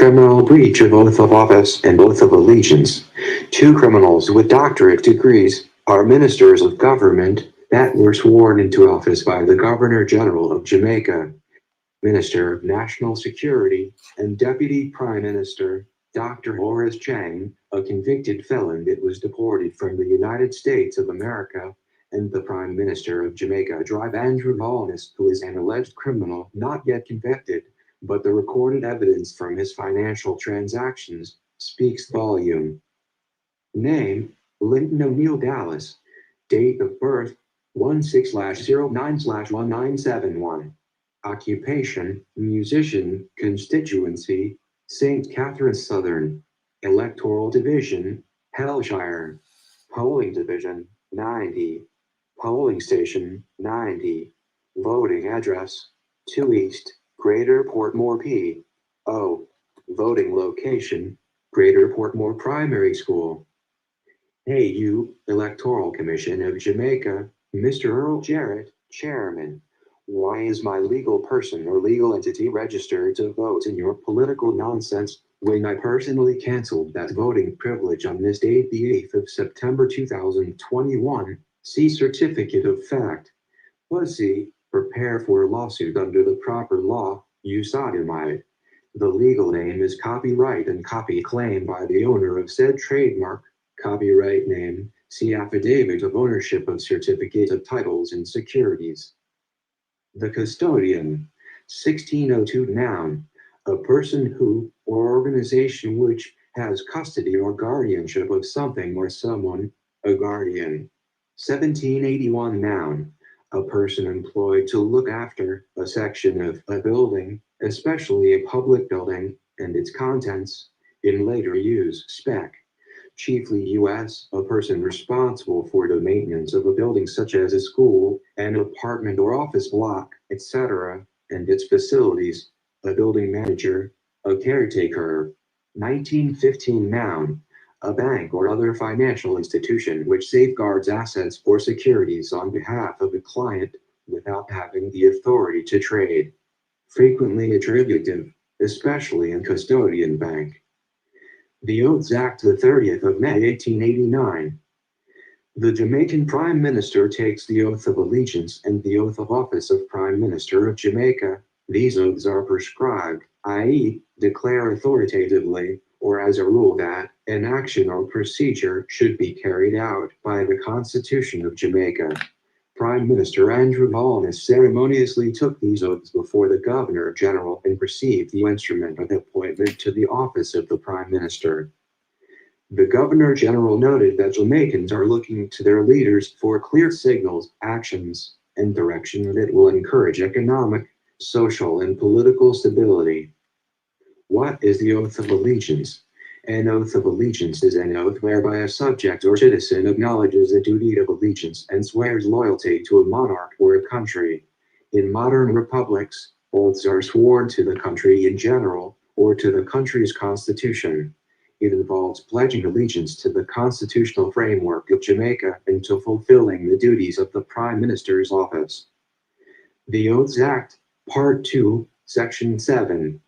criminal breach of oath of office and oath of allegiance. Two criminals with doctorate degrees are ministers of government that were sworn into office by the Governor General of Jamaica, Minister of National Security, and Deputy Prime Minister, Dr. Horace Chang, a convicted felon that was deported from the United States of America, and the Prime Minister of Jamaica, Andrew Holness, who is an alleged criminal not yet convicted, but the recorded evidence from his financial transactions speaks volume. Name, Linton O'Neill Dallas. Date of birth, 16/09/1971. Occupation, musician, constituency, St. Catharines Southern. Electoral division, Hellshire. Polling division, 90. Polling station, 90. Voting address, 2 East, Greater Portmore P.O. Voting location, Greater Portmore Primary School. Hey you, Electoral Commission of Jamaica, Mr. Earl Jarrett, Chairman. Why is my legal person or legal entity registered to vote in your political nonsense when I personally canceled that voting privilege on this date, the 8th of September 2021? See Certificate of Fact. Pussy, prepare for a lawsuit under the proper law, you sodomite. The legal name is copyright and copy claim by the owner of said trademark. Copyright name, see Affidavit of Ownership of Certificate of Titles and Securities. The custodian, 1602 Noun, a person who or organization which has custody or guardianship of something or someone, a guardian. 1781 Noun, a person employed to look after a section of a building, especially a public building, and its contents, in later use, spec. Chiefly U.S., a person responsible for the maintenance of a building such as a school, an apartment or office block, etc., and its facilities, a building manager, a caretaker. 1915 Noun, a bank or other financial institution which safeguards assets or securities on behalf of a client without having the authority to trade. Frequently attributive, especially in custodian bank. The Oaths Act, the 30th of May, 1889. The Jamaican Prime Minister takes the oath of allegiance and the oath of office of Prime Minister of Jamaica. These oaths are prescribed, i.e., declare authoritatively, or as a rule that, an action or procedure should be carried out by the Constitution of Jamaica. Prime Minister Andrew Holness ceremoniously took these oaths before the Governor General and received the instrument of appointment to the office of the Prime Minister. The Governor General noted that Jamaicans are looking to their leaders for clear signals, actions, and direction that will encourage economic, social, and political stability. What is the Oath of Allegiance? An oath of allegiance is an oath whereby a subject or citizen acknowledges a duty of allegiance and swears loyalty to a monarch or a country. In modern republics, oaths are sworn to the country in general or to the country's constitution. It involves pledging allegiance to the constitutional framework of Jamaica and to fulfilling the duties of the Prime Minister's office. The Oaths Act, Part 2, Section 7.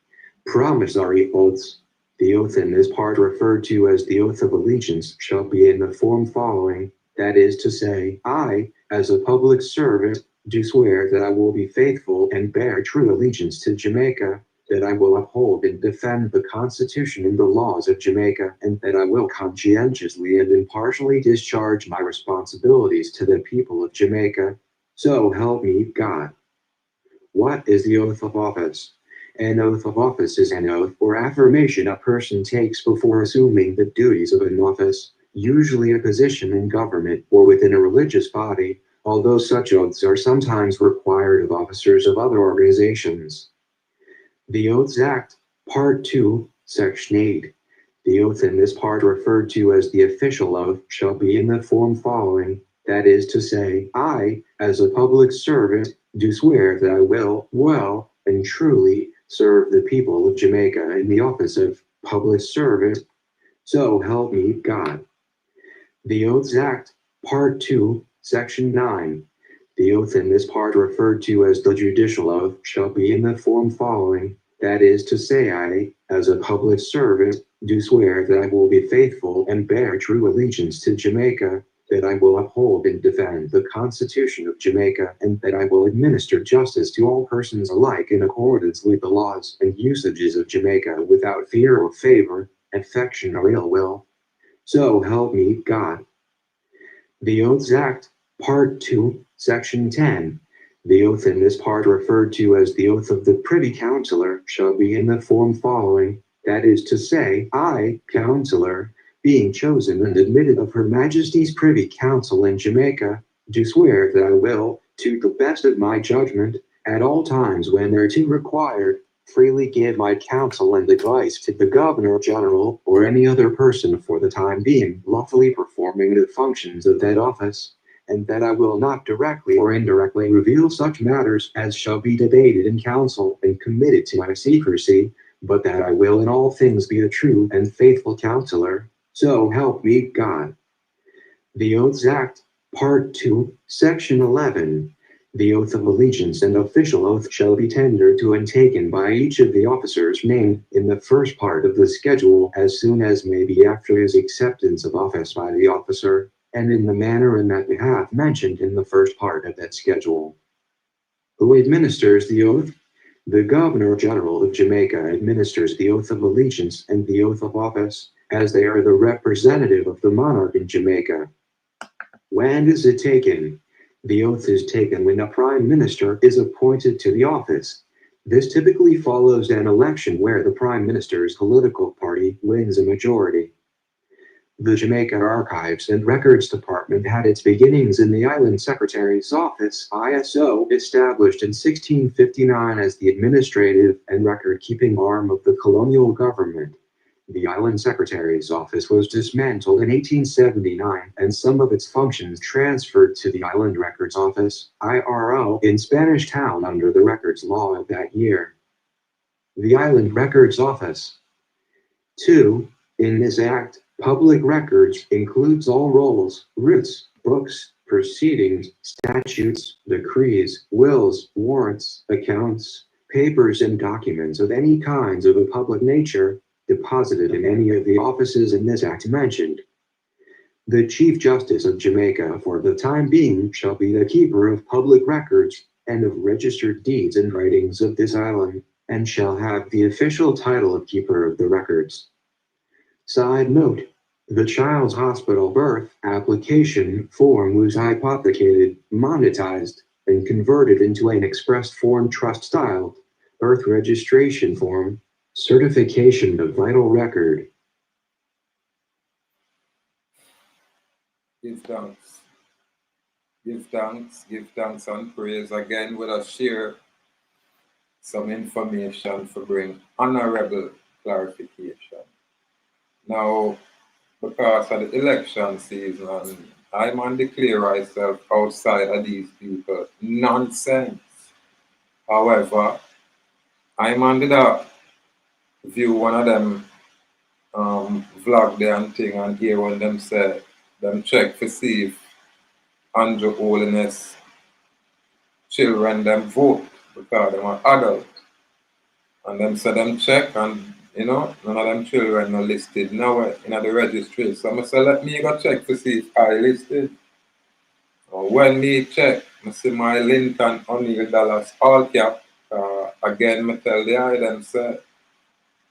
Promissory oaths. The oath in this part, referred to as the Oath of Allegiance, shall be in the form following, that is to say, I, as a public servant, do swear that I will be faithful and bear true allegiance to Jamaica, that I will uphold and defend the Constitution and the laws of Jamaica, and that I will conscientiously and impartially discharge my responsibilities to the people of Jamaica. So help me God. What is the oath of office? An oath of office is an oath or affirmation a person takes before assuming the duties of an office, usually a position in government or within a religious body, although such oaths are sometimes required of officers of other organizations. The Oaths Act, Part 2, Section 8. The oath in this part, referred to as the official oath, shall be in the form following, that is to say, I, as a public servant, do swear that I will, well, and truly serve the people of Jamaica in the office of public servant. So help me God. The Oaths Act, Part 2, Section 9. The oath in this part, referred to as the judicial oath, shall be in the form following, That is to say, I, as a public servant, do swear that I will be faithful and bear true allegiance to Jamaica, that I will uphold and defend the Constitution of Jamaica, and that I will administer justice to all persons alike in accordance with the laws and usages of Jamaica without fear or favor, affection or ill will. So help me God. The Oaths Act, Part 2, Section 10. The oath in this part referred to as the oath of the Privy Councillor shall be in the form following, that is to say, I, Councillor, being chosen and admitted of Her Majesty's Privy Council in Jamaica, do swear that I will, to the best of my judgment, at all times when thereto required, freely give my counsel and advice to the Governor General or any other person for the time being lawfully performing the functions of that office, and that I will not directly or indirectly reveal such matters as shall be debated in council and committed to my secrecy, but that I will in all things be a true and faithful counsellor, so help me God. The Oaths Act, Part 2, Section 11. The oath of allegiance and official oath shall be tendered to and taken by each of the officers named in the first part of the schedule as soon as may be after his acceptance of office by the officer, and in the manner and that behalf mentioned in the first part of that schedule. Who administers the oath? The Governor General of Jamaica administers the oath of allegiance and the oath of office, as they are the representative of the monarch in Jamaica. When is it taken? The oath is taken when a prime minister is appointed to the office. This typically follows an election where the prime minister's political party wins a majority. The Jamaica Archives and Records Department had its beginnings in the Island Secretary's Office, ISO, established in 1659 as the administrative and record-keeping arm of the colonial government. The Island Secretary's Office was dismantled in 1879 and some of its functions transferred to the Island Records Office, IRO, in Spanish Town under the records law of that year. The Island Records Office. 2. In this act, public records includes all rolls, writs, books, proceedings, statutes, decrees, wills, warrants, accounts, papers and documents of any kinds of a public nature, deposited in any of the offices in this act mentioned. The Chief Justice of Jamaica for the time being shall be the keeper of public records and of registered deeds and writings of this island, and shall have the official title of Keeper of the Records. Side note, the Child's Hospital birth application form was hypothecated, monetized, and converted into an express form trust styled birth registration form, certification of vital record. Give thanks. Give thanks. Give thanks and praise. Again, with us share some information for bring honorable clarification. Now, because of the election season, I man declare myself outside of these people nonsense. However, I man did view one of them vlog there and thing and hear when them say them check to see if Andrew Holness children them vote because them are adult. And them say them check and none of them children are listed nowhere in the registry. So I say let me go check to see if I listed. When me check, I see my Linton O'Neill Dallas all cap. Again, I tell the eye them say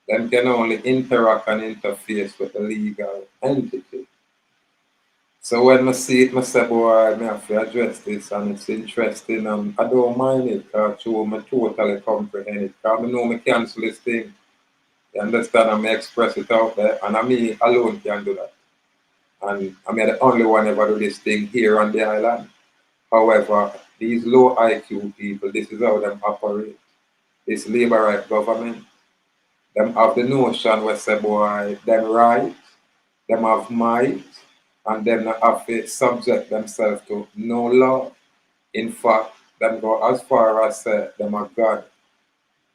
them can only interact and interface with a legal entity. So when I see it, I say, boy, I have to address this and it's interesting. I don't mind it because I totally comprehend it. Because I know I cancel this thing. You understand? I may express it out there and I me alone can do that. And I'm the only one ever do this thing here on the island. However, these low IQ people, this is how them operate. This labor right government, them have the notion where say, boy, them right, them have might, and them not have to subject themselves to no law. In fact, them go as far as say them are God.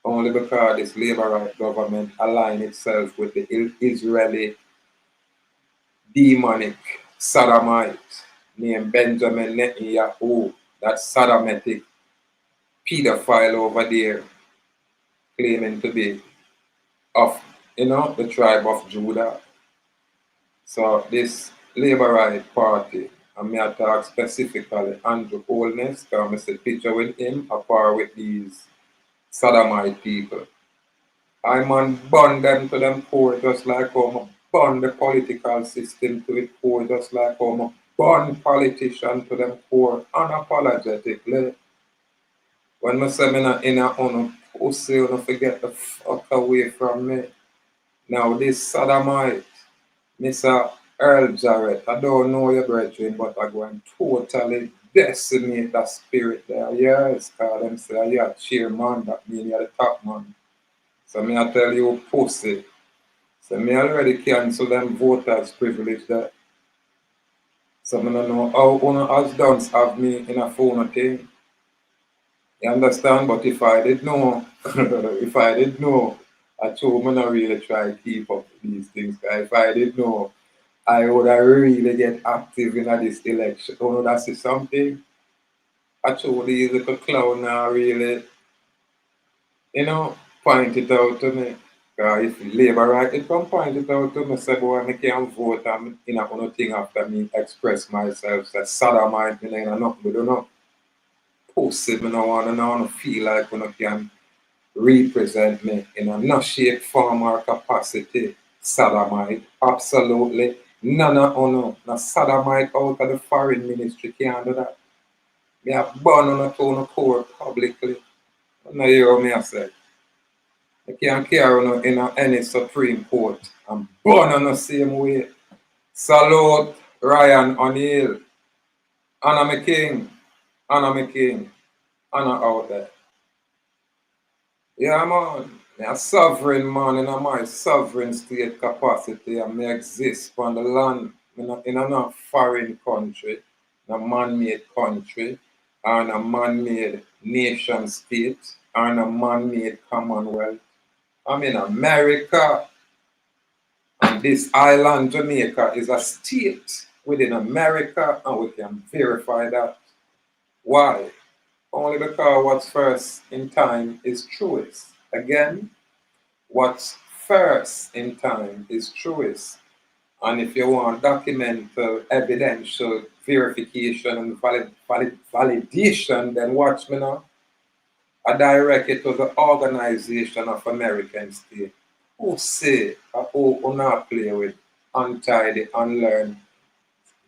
Only because this labor right government align itself with the Israeli demonic sodomite named Benjamin Netanyahu, that sodomitic pedophile over there, claiming to be of, the tribe of Judah. So this Labour Right Party, and me I talk specifically Andrew Holness, because I see picture with him, apart with these sodomite people. I man burn them to them core just like how I burn the political system to its core, just like how I burn politicians to them core unapologetically. When I say me not in a pussy, you don't forget the fuck away from me. Now this sodomite, Mr. Earl Jarrett, I don't know your brethren, but I'm going to totally decimate that spirit there. Yes, because them say you're a chairman, that means you're the top man. So me I tell you, pussy. So me already cancel them voters privilege there. So I don't know how one has done have me in a phone thing. You understand? But if I did know, I told me not really try to keep up with these things. If I did know, I would have really get active in this election. You know, that's something. I told these little clown now really, point it out to me. If Labour Right, it come point it out to me, say, boy, I can't vote and in a thing after me express myself, say, sodomite, me ain't nothing to do, no. Pussy, me no want to feel like when I can represent me in a no shape, form, or capacity. Sodomite, absolutely. None of no sodomite out of the foreign ministry can't do that. Me have burn on a tone of court publicly. I know you hear me I say. I can't carry on in any Supreme Court and burn on the same way. Salute Ryan O'Neill. Honor my king. Honor my king. Honor out there. Yeah, man. I'm a sovereign man in my sovereign state capacity and me exist on the land in a foreign country, in a man-made country, or in a man-made nation state, or in a man-made commonwealth. I'm in America, and this island, Jamaica, is a state within America, and we can verify that. Why? Only because what's first in time is truest. Again, what's first in time is truest. And if you want documental, evidential verification and validation, then watch me now. I direct it to the Organization of American States. Who say who not play with untidy, unlearned,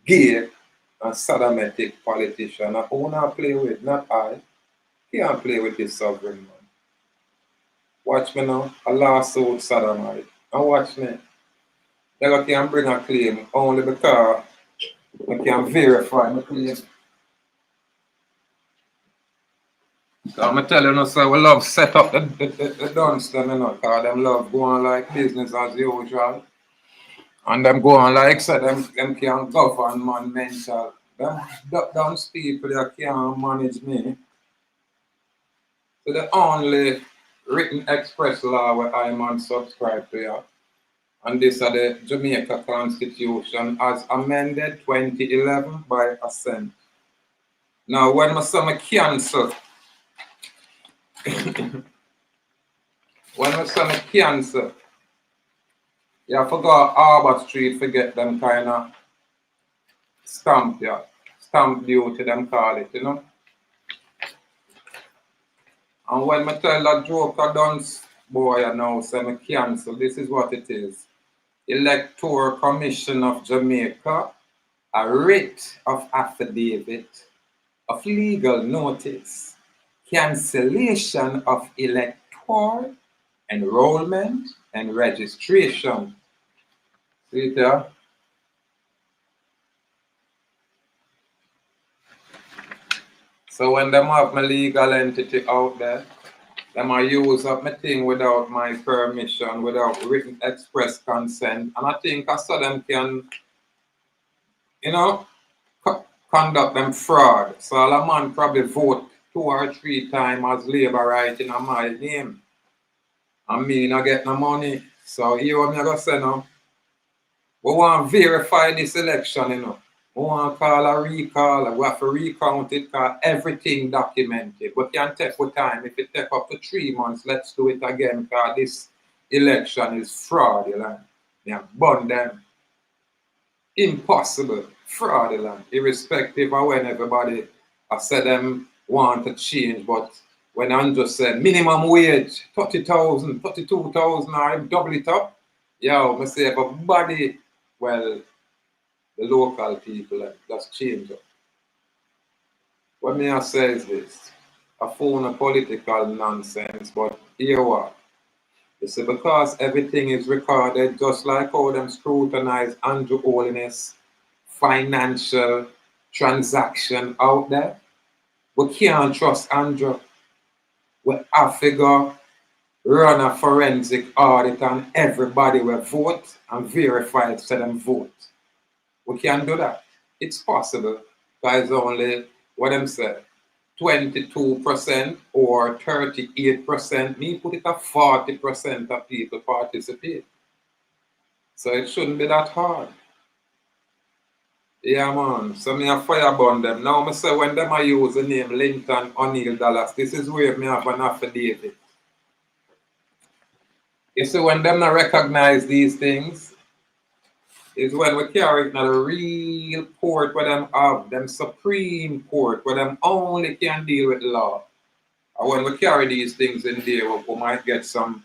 gay, and sodomitic politician? Who not play with? Not I. Can't play with this sovereign man. Watch me now, a lawsuit sodomite. And watch me. They can bring a claim only because I can verify my claim. So I'm telling you, so we love set up the dunce them, because them love going like business as usual. And them going like, so them can govern man mental. Them dunce people that can't manage me. So the only written express law where I'm on subscribe to you. And this is the Jamaica Constitution as amended 2011 by Assent. Now when my son cancel, you forgot Harbour Street forget them kind of stamp, yeah. Stamp duty them call it, And when I tell that joker dance boy now say me cancel, this is what it is. Electoral Commission of Jamaica, a writ of affidavit of legal notice, cancellation of electoral enrollment and registration. See it there? So when them have my legal entity out there, them I use up my thing without my permission, without written express consent, and I think I saw them can, conduct them fraud. So a man probably vote 2 or 3 times as Labour Right in my name. And me not get no money. So here what I'm going to say now. We want to verify this election, We want to call a recall, we have to recount it because everything documented. We can take our time. If it take up to 3 months, let's do it again because this election is fraudulent. Yeah, burn them. Impossible. Fraudulent. Irrespective of when everybody I said them want to change, but when Andrew said minimum wage, 30,000, 32,000, or double it up, yo, I say everybody, well, the local people, just change up. What me I say is this, I found a political nonsense, but here what? You see, because everything is recorded, just like how them scrutinize Andrew Holness financial transaction out there, we can't trust Andrew. We have to go run a forensic audit on everybody will vote and verify it so them vote. We can't do that. It's possible, because only what them say, 22% or 38%, me put it at 40% of people participate. So it shouldn't be that hard. Yeah, man. So me a fireburn them. Now I say when them I use the name Linton O'Neill Dallas, this is where me have an affidavit. You see, when them not recognize these things, is when we carry it to the real court where them have, them Supreme Court, where them only can deal with law. And when we carry these things in there, we might get some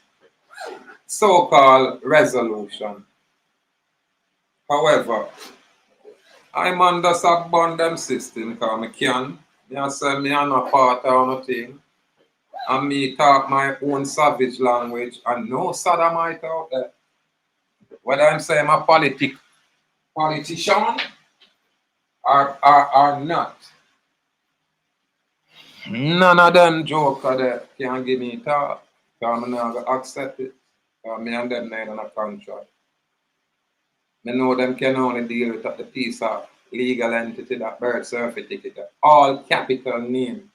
so-called resolution. However, I'm under a bond system because I can. I say me am not part of nothing. And me talk my own savage language and no sodomite out there. Whether I'm saying I'm a politician or not. None of them joker there can give me talk. Because I'm not going to accept it. Because me and them not on a contract. I know them can only deal with the piece of legal entity, that birth certificate, all capital name.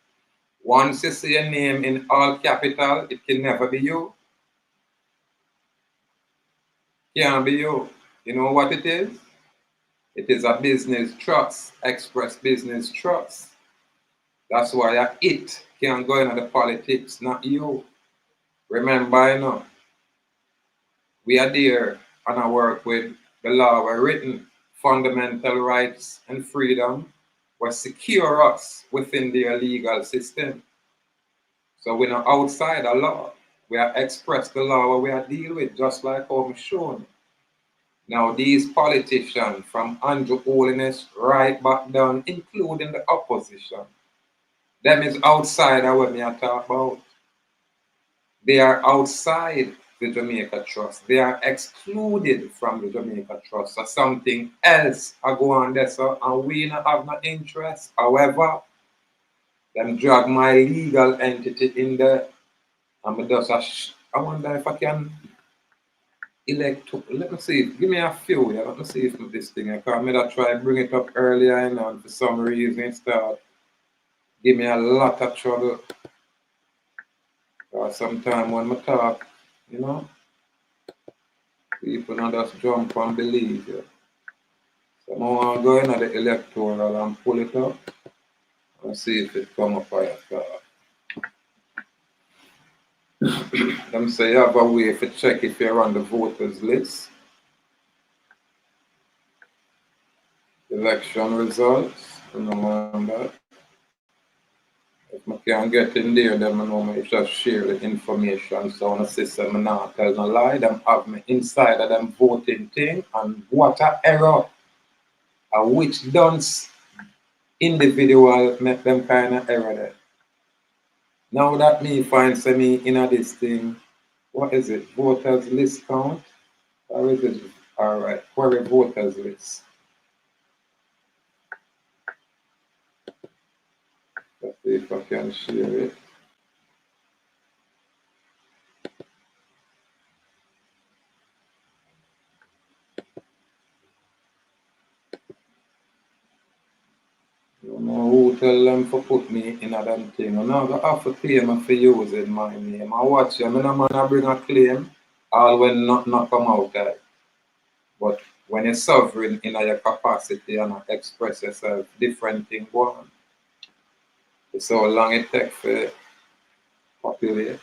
Once you see a name in all capital, it can never be you. Can't be you. You know what it is? It is a business trust, express business trust. That's why it can go into the politics, not you. Remember, you know, we are there and I work with the law were written, fundamental rights and freedom will secure us within their legal system. So we're not outside the law. We are express the law where we are dealing with, just like how I'm shown. Now these politicians from Andrew Holness right back down, including the opposition, them is outside of what me I talk about. They are outside the Jamaica Trust. They are excluded from the Jamaica Trust. So something else I go on there, so and we not have no interest. However, them drag my legal entity in there. And I wonder if I can elect to, let me see, give me a few, yeah, let me see if this thing, I can try to bring it up earlier and for some reason it start give me a lot of trouble. Sometimes when I talk, you know, people not just jump and believe. Yeah. So I want to go into the electoral and pull it up and see if it come up by them say you have a way to check if you're on the voters list. Election results, remember. If I can get in there, then I know I just share the information. So on the system, I not tell no lie. Them have me inside of them voting thing and what a error. A which dunce individual make them kind of error there. Now that me find me in this thing, what is it? Voters list count? Or is it? Alright, query voters list. Let's see if I can share it. I don't know who tell them to put me in a damn thing. I'm not going to have to pay me for using my name. I watch them, and I'm going to bring a claim all when not come out there. But when you're sovereign in your capacity and express yourself, different thing go on. It's how long it takes for populate.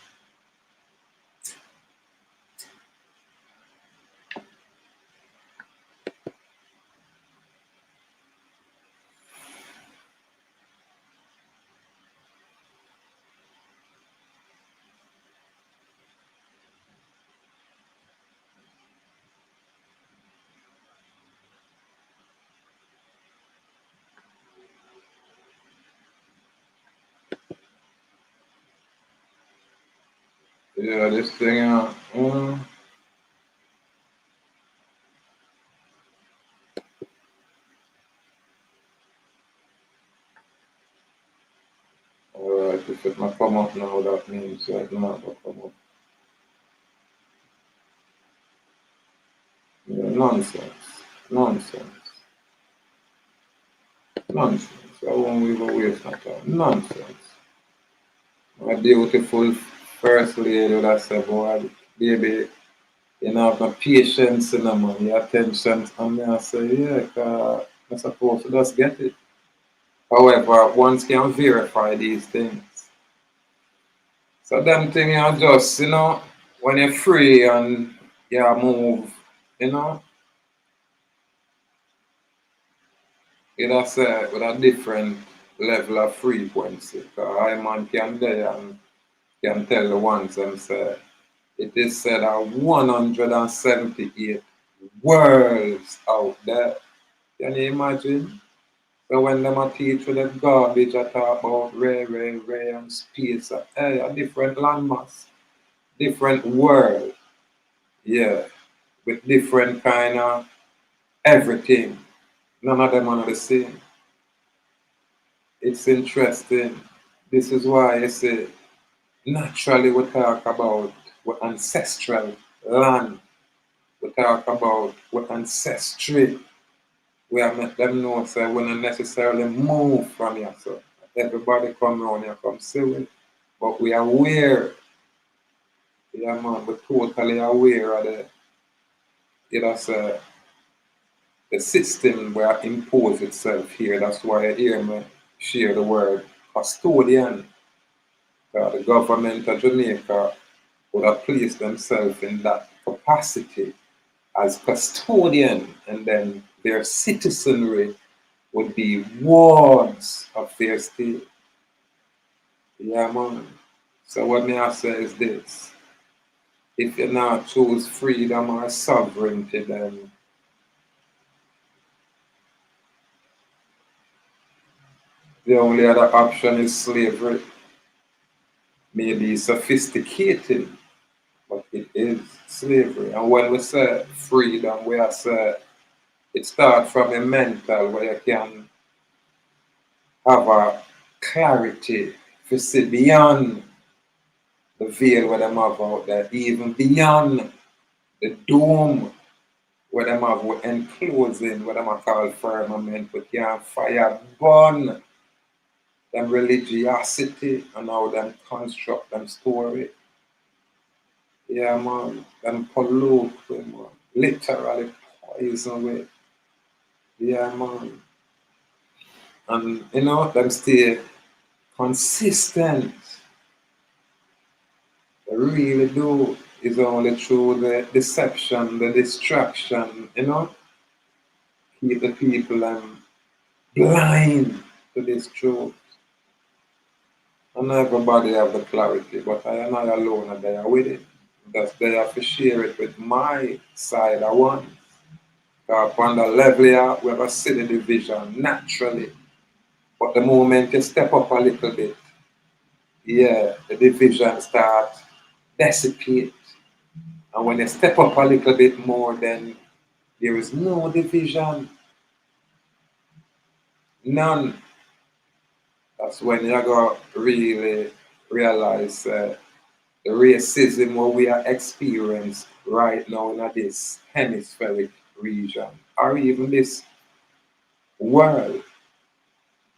Yeah, this thing, alright, if it not come up now, that means it not gonna come up. Yeah, nonsense. Nonsense. Nonsense. I won't even waste my time. Nonsense. My beautiful first lady would have said, boy, baby, you know, have no patience in man, your attention. And me I say, yeah, cause I'm supposed to just get it. However, once can verify these things. So them thing you just, you know, when you're free and you move, you know, it's with a different level of frequency. Cause I man can there and can tell the ones and say it is said that 178 worlds out there. Can you imagine? So when them a teach with the garbage I talk about ray and space, hey, a different landmass, different world, yeah, with different kind of everything. None of them are the same. It's interesting. This is why I say naturally we talk about what ancestral land. We talk about what ancestry. We have met them know so we don't necessarily move from here. So everybody come around here, come see it. But we are aware, yeah man, we're totally aware of the system where it impose itself here. That's why I hear me share the word custodian. The government of Jamaica would have placed themselves in that capacity as custodian, and then their citizenry would be wards of their state. Yeah, man. So what may I say is this. If you not choose freedom or sovereignty, then the only other option is slavery. Maybe sophisticated, but it is slavery. And when we say freedom, we are say it starts from a mental where you can have a clarity to see beyond the veil where them have out there, even beyond the dome where them have with enclosing, where them are called firmament, but can't fire burn them religiosity and how them construct them story. Yeah, man, them pollute, man. Literally poison way. Yeah, man. And you know, them stay consistent. They really do. Is only through the deception, the distraction, you know, keep the people blind to this truth. And everybody have the clarity, but I am not alone and they are with it. Because they have to share it with my side I want. Upon the level here, we have a city division naturally. But the moment you step up a little bit, yeah, the division starts dissipate. And when you step up a little bit more, then there is no division. None. That's when you go really realize the racism what we are experiencing right now in this hemispheric region, or even this world.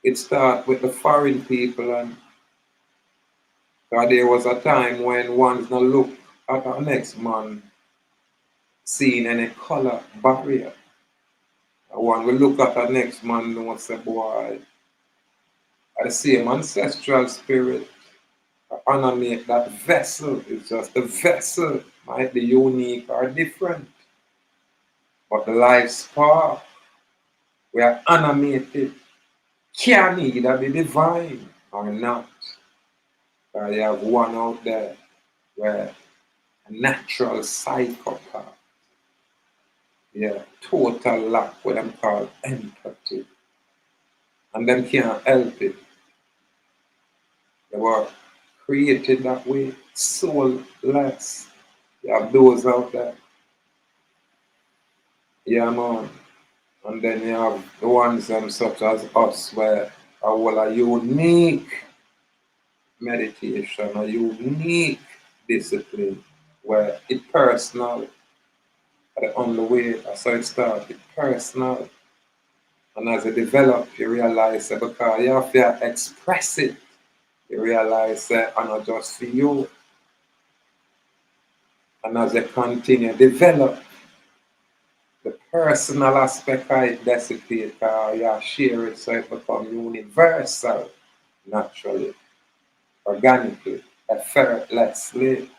It starts with the foreign people, and there was a time when one's not look at our next man seeing any color barrier. And when we look at the next man, we say, boy, the same ancestral spirit animate that vessel. It's just the vessel might be unique or different. But the life spark, we are animated, can either be divine or not. You have one out there where a natural psychopath, total lack what them call empathy. And them can't help it. They were created that way, soulless. You have those out there. Yeah, man. And then you have the ones such as us where a unique meditation, a unique discipline where it's personal. On the way, that's how it starts, it's personal. And as it develops, you realize that because you have to express it, you realize that I'm not just for you. And as you continue to develop, the personal aspect of it dissipate, you share it so it becomes universal, naturally, organically, effortlessly.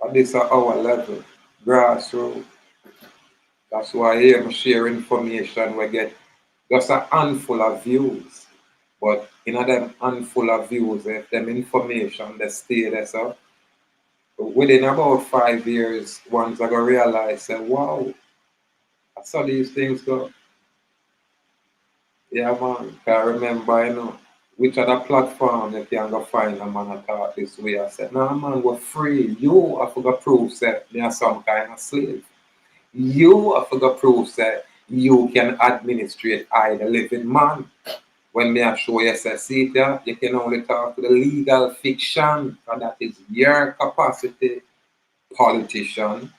And this is our level, grassroots. That's why here I share information we get just a handful of views. But in them handful of views, if them information they stay there, so within about 5 years, one's are gonna realize that wow, I saw these things go. Yeah man, I remember, which other platform you can go find a man that talk this way. I said, nah man, we're free. You have to go prove that me are some kind of slave. You have to go prove that you can administrate I the living man. When me I show you see there, you can only talk to the legal fiction, and that is your capacity, politician.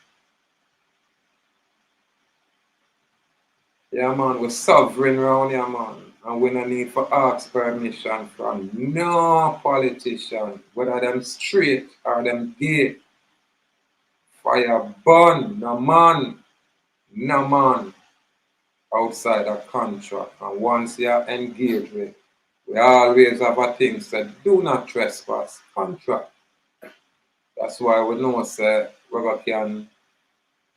Yeah man, we're sovereign around here man. And we don't need for ask permission from no politician, whether them straight or them gay. Fire burn, no man outside a contract. And once you are engaged with, we always have a thing said, do not trespass contract. That's why we know say we can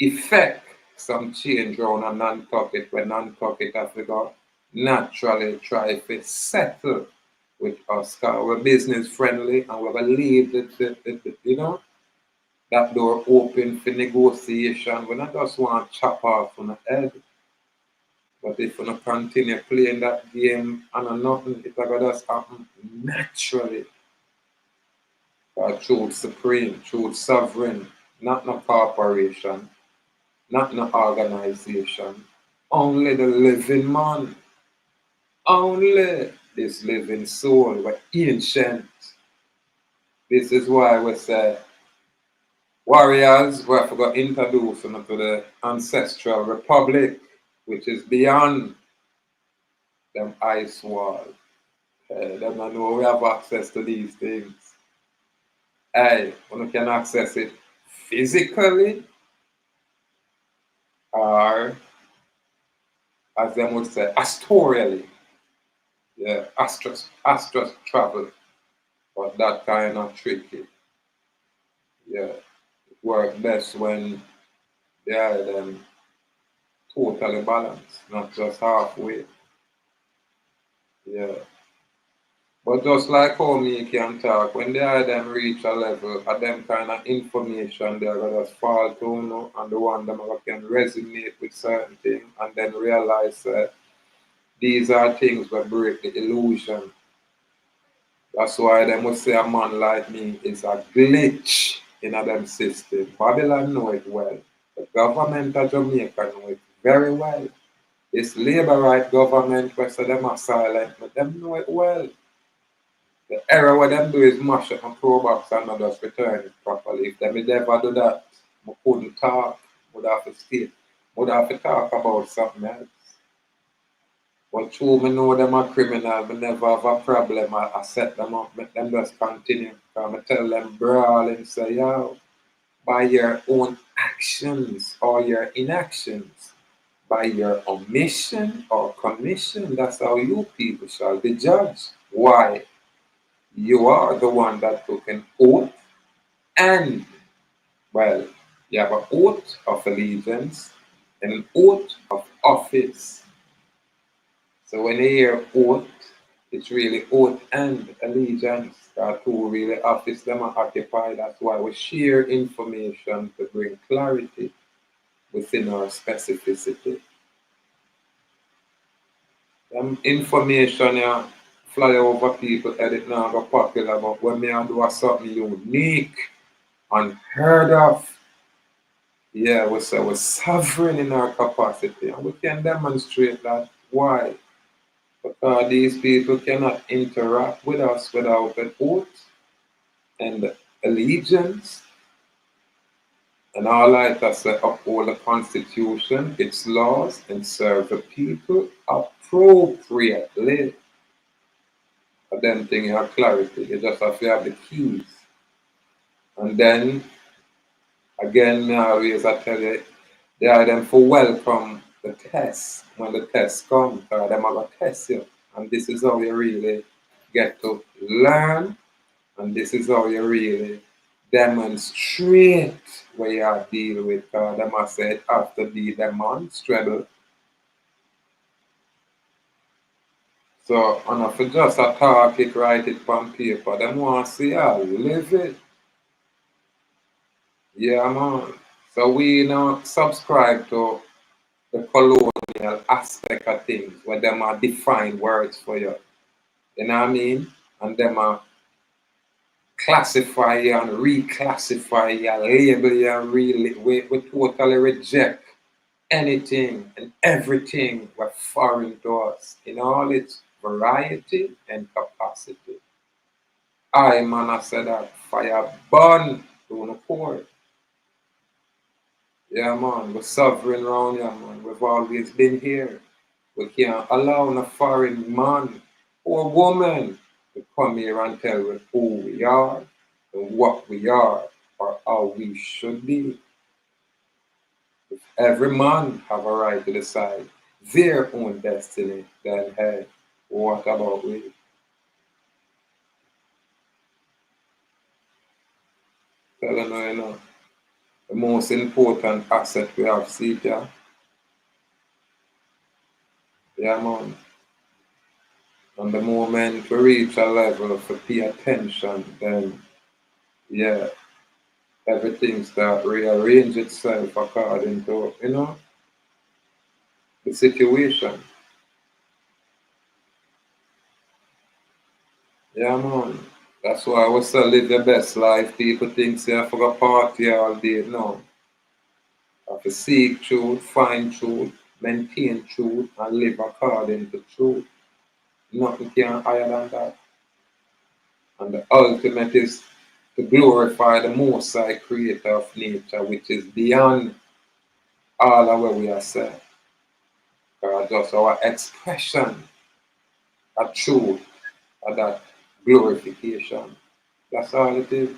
effect some change around a non-pocket when non-pocket have to go naturally try to settle with us. Cause we're business friendly and we're gonna leave that door open for negotiation. We not just want to chop off on the head. But if we not continue playing that game and nothing, it's gonna just happen naturally. Truth supreme, truth sovereign, not no corporation, not no organization. Only the living man. Only this living soul. We're ancient. This is why we say warriors, we have to introduce them to the ancestral republic, which is beyond them ice wall. Them I know we have access to these things. Hey, we can access it physically or, as them would say, astorially. Yeah, astros travel, but that kind of tricky. Yeah, it works best when they are them totally balanced, not just halfway. Yeah. But just like how me can talk, when they are them reach a level of them kind of information, they're gonna just fall to, and the one them can resonate with certain things and then realize that these are things that break the illusion. That's why they must say a man like me is a glitch in a them system. Babylon know it well. The government of Jamaica know it very well. This labor right government where say them are silent, but them know it well. The error what them do is mash up my pro box and not just return it properly. If them never do that, I couldn't talk, would have to stay. Would have to talk about something else. But true, me know them a criminal, me never have a problem. I set them up, make them just continue. Because I tell them brawling, say, yo, by your own actions or your inactions, by your omission or commission. That's how you people shall be judged. Why? You are the one that took an oath, and, well, you have an oath of allegiance and an oath of office. So when you hear oath, it's really oath and allegiance. That two really office them are occupied. That's why we share information to bring clarity within our specificity. Information yeah, fly over people head it now go popular, but when me do something unique, unheard of, yeah, we say we're sovereign in our capacity, and we can demonstrate that. Why? Because these people cannot interact with us without an oath and allegiance, and all like us say uphold the Constitution, its laws, and serve the people appropriately. For them thing you have clarity. You just have to have the keys. And then again, always I tell you, they are them for welcome the test when the test comes, or them are going to test you. And this is how you really get to learn, and this is how you really demonstrate what you are dealing with. Them I said have to be demonstrable. So, and if you just a talk it, write it on paper, them want to see how live it. Yeah, man. So we now subscribe to the colonial aspect of things, where them are defined words for you. You know what I mean? And them are classify you and reclassify you, label you and really, we totally reject anything and everything were foreign to us in all its variety and capacity. I, man, I said that fire burn to the core. Yeah, man, we're sovereign round here, man. We've always been here. We can't allow a foreign man or woman to come here and tell us who we are and what we are or how we should be. If every man have a right to decide their own destiny, then hey, what about we? Tell you know, the most important asset we have, see, yeah, yeah, man. And the moment we reach a level to pay attention, then yeah, everything start rearrange itself according to, you know, the situation. Yeah, man. That's why we still live the best life. People think say I forgot party all day. No. I have to seek truth, find truth, maintain truth, and live according to truth. Nothing can higher than that. And the ultimate is to glorify the Most High Creator of nature, which is beyond all of what we are saying. Just our expression of truth, of that glorification. That's all it is.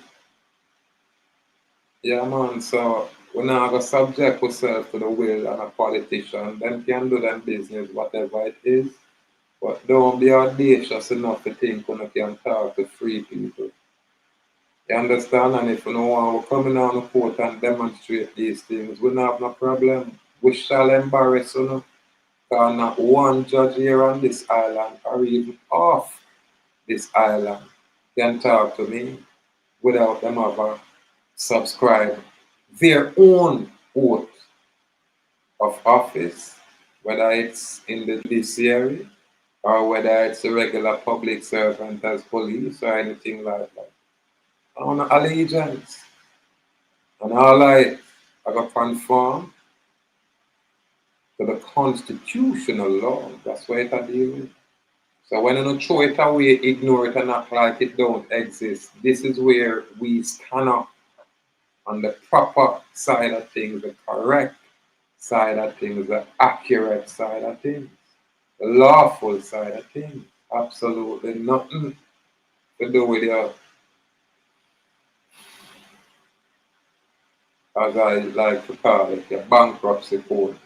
Yeah, man. So we now go subject ourselves to the will and a politician. Them can do them business, whatever it is. But don't be audacious enough to think when you can talk to free people. You understand? And if you know want to come in on the court and demonstrate these things, we don't have no problem. We shall embarrass you. Because not one judge here on this island or even off this island can talk to me without them ever subscribe their own oath of office, whether it's in the judiciary or whether it's a regular public servant as police or anything like that. On allegiance. And all I got conform to the constitutional law. That's what it deal with. So when you don't throw it away, ignore it and act like it don't exist, this is where we stand up on the proper side of things, the correct side of things, the accurate side of things, the lawful side of things. Absolutely nothing to do with your as I like to call it, your bankruptcy courts.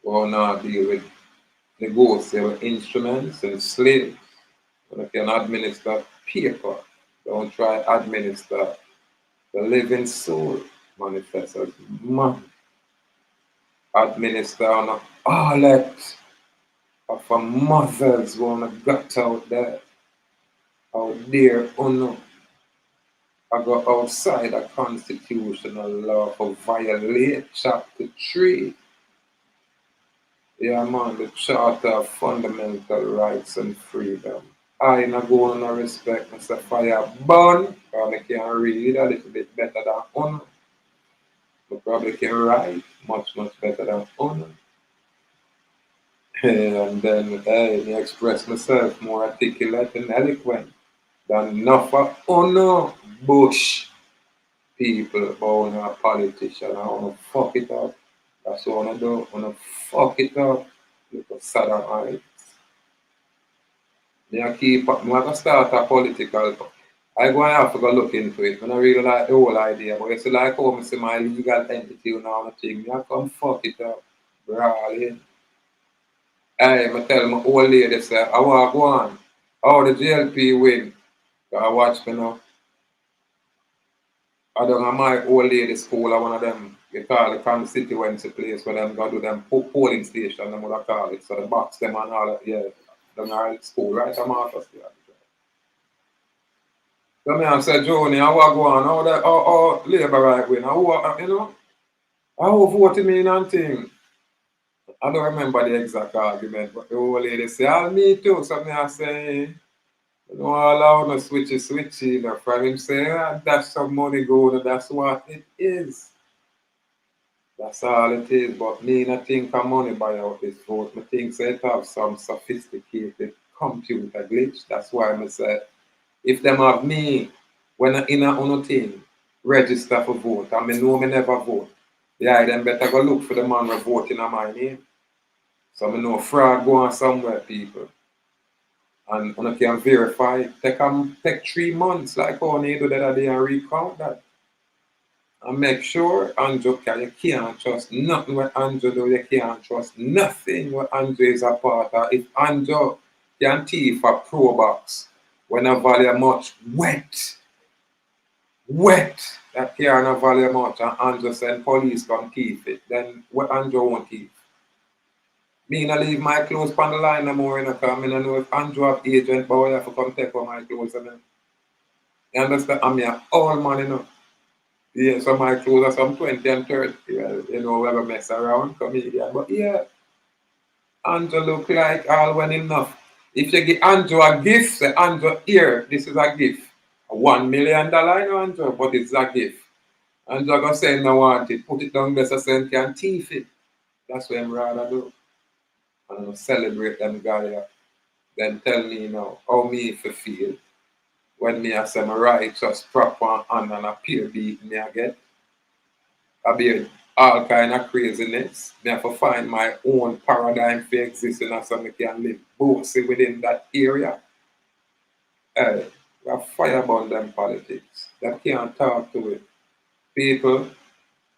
Will not deal with negotiable instruments and slaves. When you can administer paper, don't try administer the living soul manifest as man. Administer on all that of a mothers wanna got out there. Out there, no. I go outside a constitutional law for violate chapter 3. Yeah, man, the Charter of Fundamental Rights and Freedom. I not go on respect Mr. Fire burn, because I can read a little bit better than honor. But probably can write much better than honor. And then I express myself more articulate and eloquent than enough of honor bush people about a politician. I wanna fuck it up. That's what I wanna do. I wanna fuck it up. Because sodomite. I keep I'm gonna start a political. I go and have to go look into it. I don't really like the whole idea, but it's like how I see my legal entity now and thing. I come fuck it up. Brawling. I tell my old lady say, I want to go on. Oh, the JLP win. I watch me now. I don't know my old lady school, one of them, they call the constituency place where them go do them polling station, them would call it. So the box them and all that, yeah. Them are at school, right? I'm out of there. So me I say, Joni, I want to go on. How Labour right win? How, you know? How voting me and thing? I don't remember the exact argument, but the old lady say, me too. So me I say, you know, allow no switchy, you know, for him say, that's some money going, that's what it is. That's all it is. But me not think of money buy out this vote. I think it have some sophisticated computer glitch. That's why I say, if them have me when I in a thing, register for vote, and I know me never vote, yeah, then better go look for the man who voting on my name. So I know fraud go on somewhere, people. And when I can verify, take 3 months, like how you do that other day and recount that. And make sure Andrew you can't trust nothing what Andrew do, you can't trust nothing what Andrew is a part of. If Andrew can thief a pro box when a value much wet, that can't value much and Andrew send police come thief it, then what Andrew won't thief. Me not leave my clothes on the line no more, because I don't know if Andrew have agent, but I have to come take out my clothes. You understand? I'm here all money now. Yeah, so my clothes are some 20 and 30. Well, you know, we have a mess around, comedian. But yeah, Andrew look like all when enough. If you give Andrew a gift, say, Andrew, here, this is a gift. $1 million, I know, Andrew, but it's a gift. Andrew gonna say, no want it. Put it down there so he can thief it. That's what I'm rather do. And I'm celebrate them guy. Then tell me now how me if you feel when me I say my righteous, proper and appear beat me again. I be all kind of craziness. Me have to find my own paradigm for existing and so I can live bossy within that area. We have fireborn them politics. They can't talk to it. People,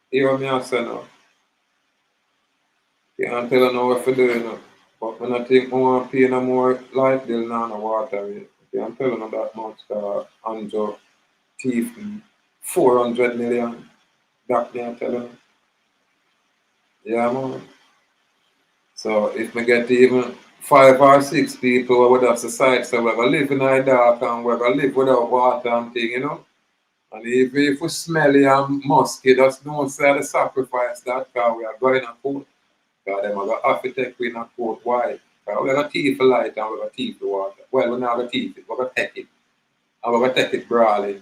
hear me I say no. Can't tell them what to do, you know. But when I think more pay no more light bill now no water rate. Can't tell them that much Andrew thief 400 million. That me I tell them. Yeah man. So if we get even 5 or 6 people with us aside, so we're gonna live in the dark and we're gonna live without water and thing, you know. And if we smelly and musky, just don't say the sacrifice that because we are going to court. Because them are going to have to take we in a court. Why? Because we're going to thief the light and we're going to thief the water. Well, we're not going to thief it, we're going to take it. And we're going to take it brawling.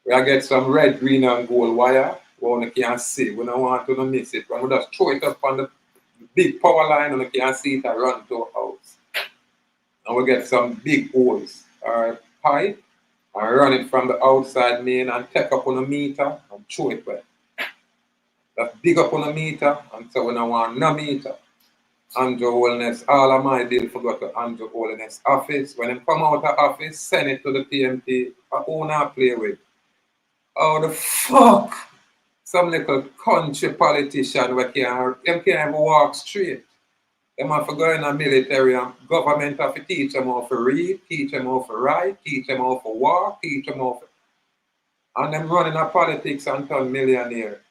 We are get some red, green, and gold wire. We only can see. We don't want to miss it. When we just throw it up on the big power line and we can see it and run to our house. And we get some big holes or pipe and run it from the outside main and take up on the meter and throw it back. That's big up on the meter and so we don't want no meter. Andrew Holness, all of my deal forgot to Andrew Holness office. When they come out of office, send it to the PMT. Who not play with? How the fuck some little country politician we can't even walk straight? Them have to go in the military and government have to teach them how to read, teach them how to write, teach them how to walk, teach them how to... And them running a politics and turn millionaire.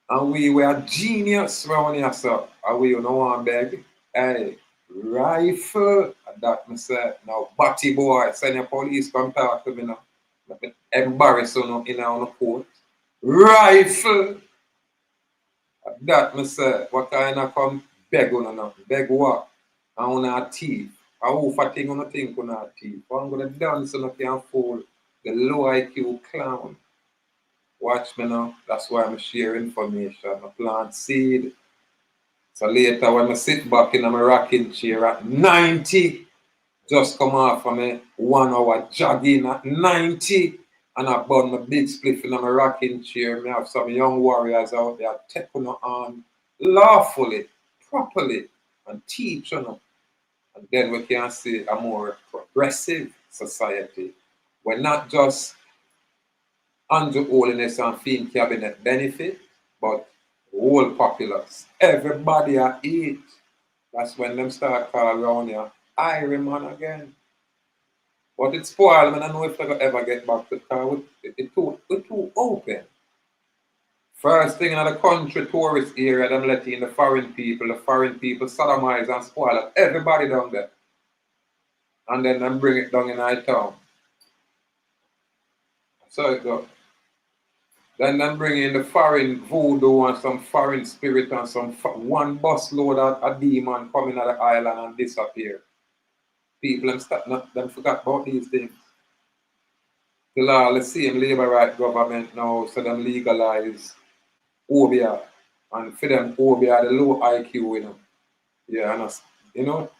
And we were genius around here, so. And we don't want beg. Hey, rifle. That me say, now, batty boy, send your police come talk to me now. Embarrass you in our court. Rifle. That me say, what kind of come beg on now? Beg what? And on a thief. And who for thing on a think on a thief? I'm gonna dance so you can fool the low IQ clown. Watch me now. That's why I'm sharing information. I plant seed. So later when I sit back in my rocking chair at 90, just come off of me 1 hour jogging at 90, and I burn my big spliff in my rocking chair. Me have some young warriors out there taking on lawfully, properly, and teach them. And then we can see a more progressive society. We're not just under holiness and fiend cabinet benefit, but whole populace. Everybody I eat. That's when them start call around here Iron Man again. But it's spoiled, man. I don't know if I ever get back to the car. It's too open. First thing in the country tourist area, them letting in the foreign people sodomize and spoil everybody down there. And then them bring it down in our town. So it goes. Then them bring in the foreign voodoo and some foreign spirit and some one bus load of a demon coming out of the island and disappear. People them forgot about these things. Till all the same labor right government now, so them legalize obia. And for them obia the low IQ, you know. Yeah, and you know,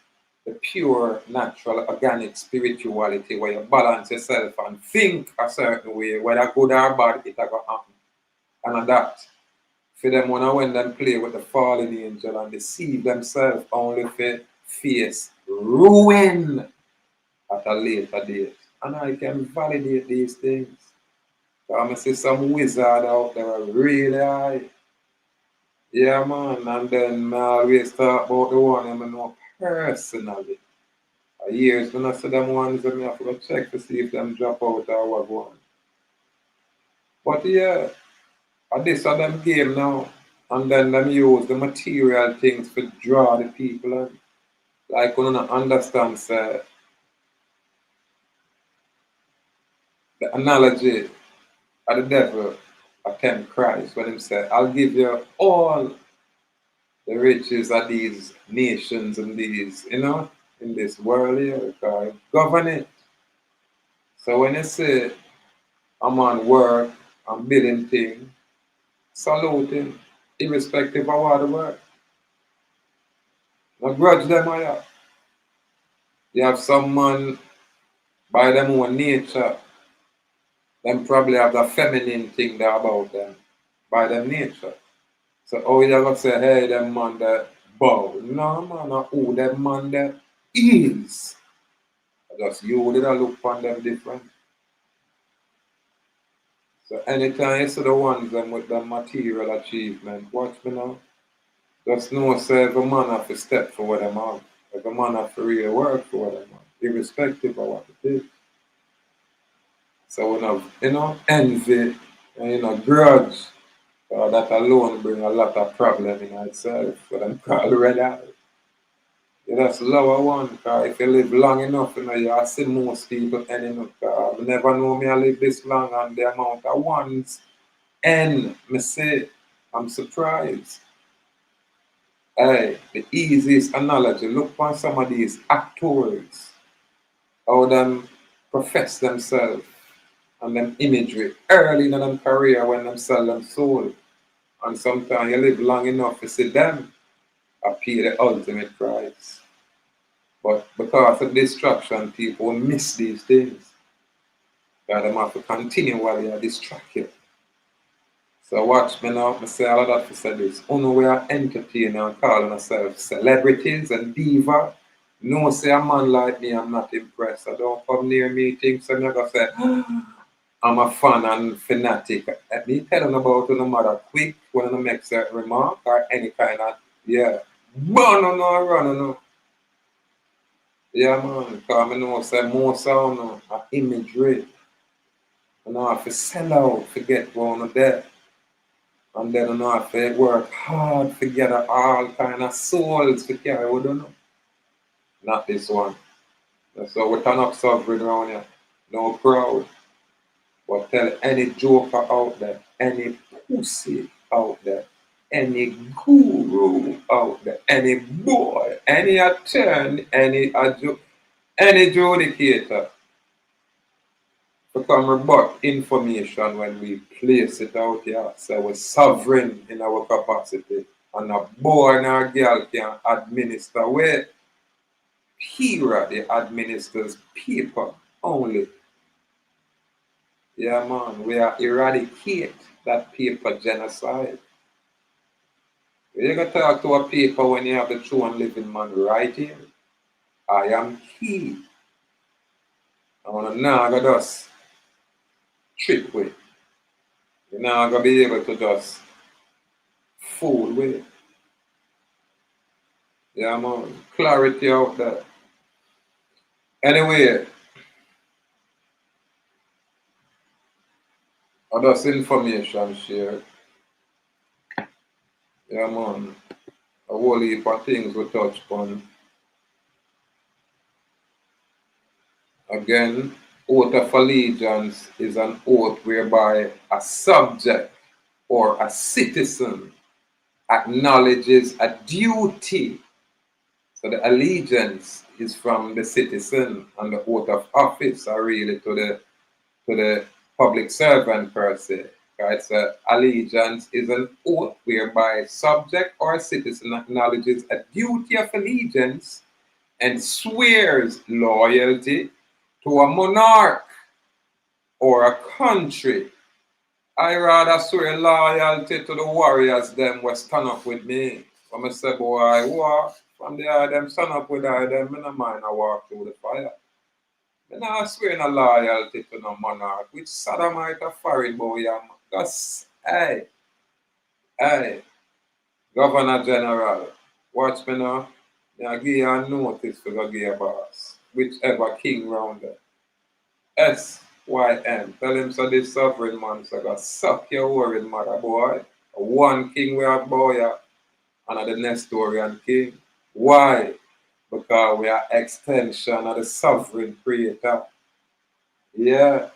the pure, natural, organic spirituality where you balance yourself and think a certain way, whether good or bad, it's going to happen. And that, for them, when them play with the fallen angel and deceive themselves only for face ruin at a later date. And I can validate these things. I see some wizard out there really high. Yeah, man, and then I always talk about the one I know personally. Years when I see them ones, I have to go check to see if them drop out or what one. But yeah, this are them game now. And then them use the material things to draw the people in. Like when you understand say, the analogy of the devil attempt Christ when him say, I'll give you all the riches of these nations and these, you know, in this world here, because govern it. So when you say I'm on work, I'm building things, salute him, irrespective of what the work. No grudge them I have. You have some man by them own nature, them probably have the feminine thing there about them, by their nature. So how you gonna say, hey, them man that bow? No man, not who them man that is. Just you did look upon them different. So anytime you see the ones them with the material achievement, watch me now. Just know say every man have to step for what them have. Every man have to really work for what them have, irrespective of what it is. So we have, you know, envy and you know, grudge. That alone bring a lot of problem in itself. For them call red eye. Yeah, that's lower one, because if you live long enough, you know, you see most people ending up. I never know me I live this long and the amount of ones end. Me say, I'm surprised. Hey, the easiest analogy, look on some of these actors, how them profess themselves and them imagery early in their career when them sell them soul. And sometimes you live long enough to see them pay the ultimate price. But because of distraction, people miss these things. That them have to continue while they are distracted. So watch me now, I say all of that to say this. Only we are entertaining and calling ourselves celebrities and diva. No say a man like me, I'm not impressed. I don't come near meetings, so I'm not gonna say, I'm a fan and fanatic. Let me tell them about no matter quick when I make certain remark or any kind of, yeah. Burn no run no. Yeah, man, because I know say more sound imagery. I know I have to sell out to get one of that. And then I know I have to work hard to get all kind of souls to carry with them. Not this one. So we turn up sovereign around here. No proud. But tell any joker out there, any pussy out there, any guru out there, any boy, any attorney, any adjudicator to come rebut information when we place it out here. So we're sovereign in our capacity. And a boy and a girl can administer where Hera they administers paper only. Yeah, man, we are eradicate that paper genocide. You gotta talk to a paper when you have the true and living man right here. I am he. I wanna now go just trick with. You're not gonna be able to just fool with. Yeah, man, clarity out there. Anyway, I just information shared. Yeah, man, a whole heap of things we touch upon. Again, oath of allegiance is an oath whereby a subject or a citizen acknowledges a duty. So the allegiance is from the citizen, and the oath of office are really to the public servant per se. Right? So allegiance is an oath whereby a subject or a citizen acknowledges a duty of allegiance and swears loyalty to a monarch or a country. I rather swear loyalty to the warriors them will stand up with me. When I say boy, war, from the eye them stand up with I them, I don't mind I walk through the fire. I not swear no loyalty to no monarch, which sodomite a foreign boy am. Because, hey, Governor General, watch me now. I give you a notice for go give you a boss. Whichever king round there. SYM. Tell him so this sovereign man so go suck your worried mother boy. One king we have boy and the Nestorian king. Why? Because we are extension of the sovereign creator. Yeah,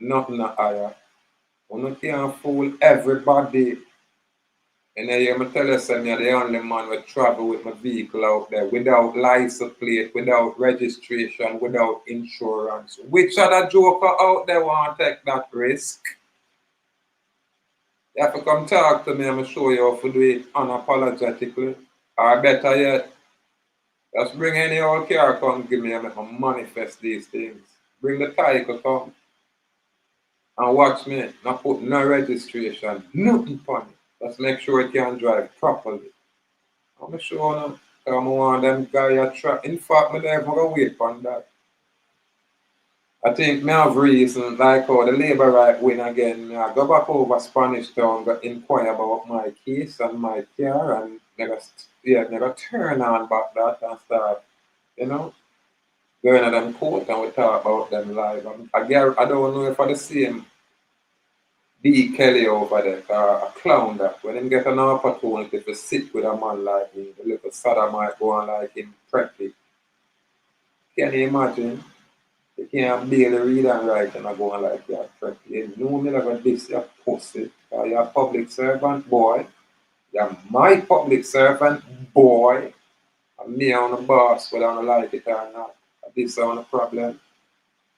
nothing higher. You can't fool everybody. And then you tell us I'm the only man who travel with my vehicle out there without license plate, without registration, without insurance. Which other joker out there want to take that risk? You have to come talk to me, I'm going to show you how to do it unapologetically. Or better yet, just bring any old car come give me and make me manifest these things. Bring the title come and watch me, not put no registration, nothing on it. Just make sure it can drive properly. I'm sure now, I want them guys track. In fact, I never go wait on that. I think me have reason, like how the Labour right win again. I go back over Spanish Town, go inquire about my case and my car, and never turn on back that and start, going to them court and we talk about them live. I don't know if I the same B. Kelly over there, a clown that when him get an opportunity to sit with a man like me, the little sodomite go on like him preppy. Can you imagine? You can't barely read and write and I go on like that preppy. You know me like this, you're pussy. You're a public servant, boy. You're my public servant, boy. And me on the boss, whether I like it or not. This is the problem.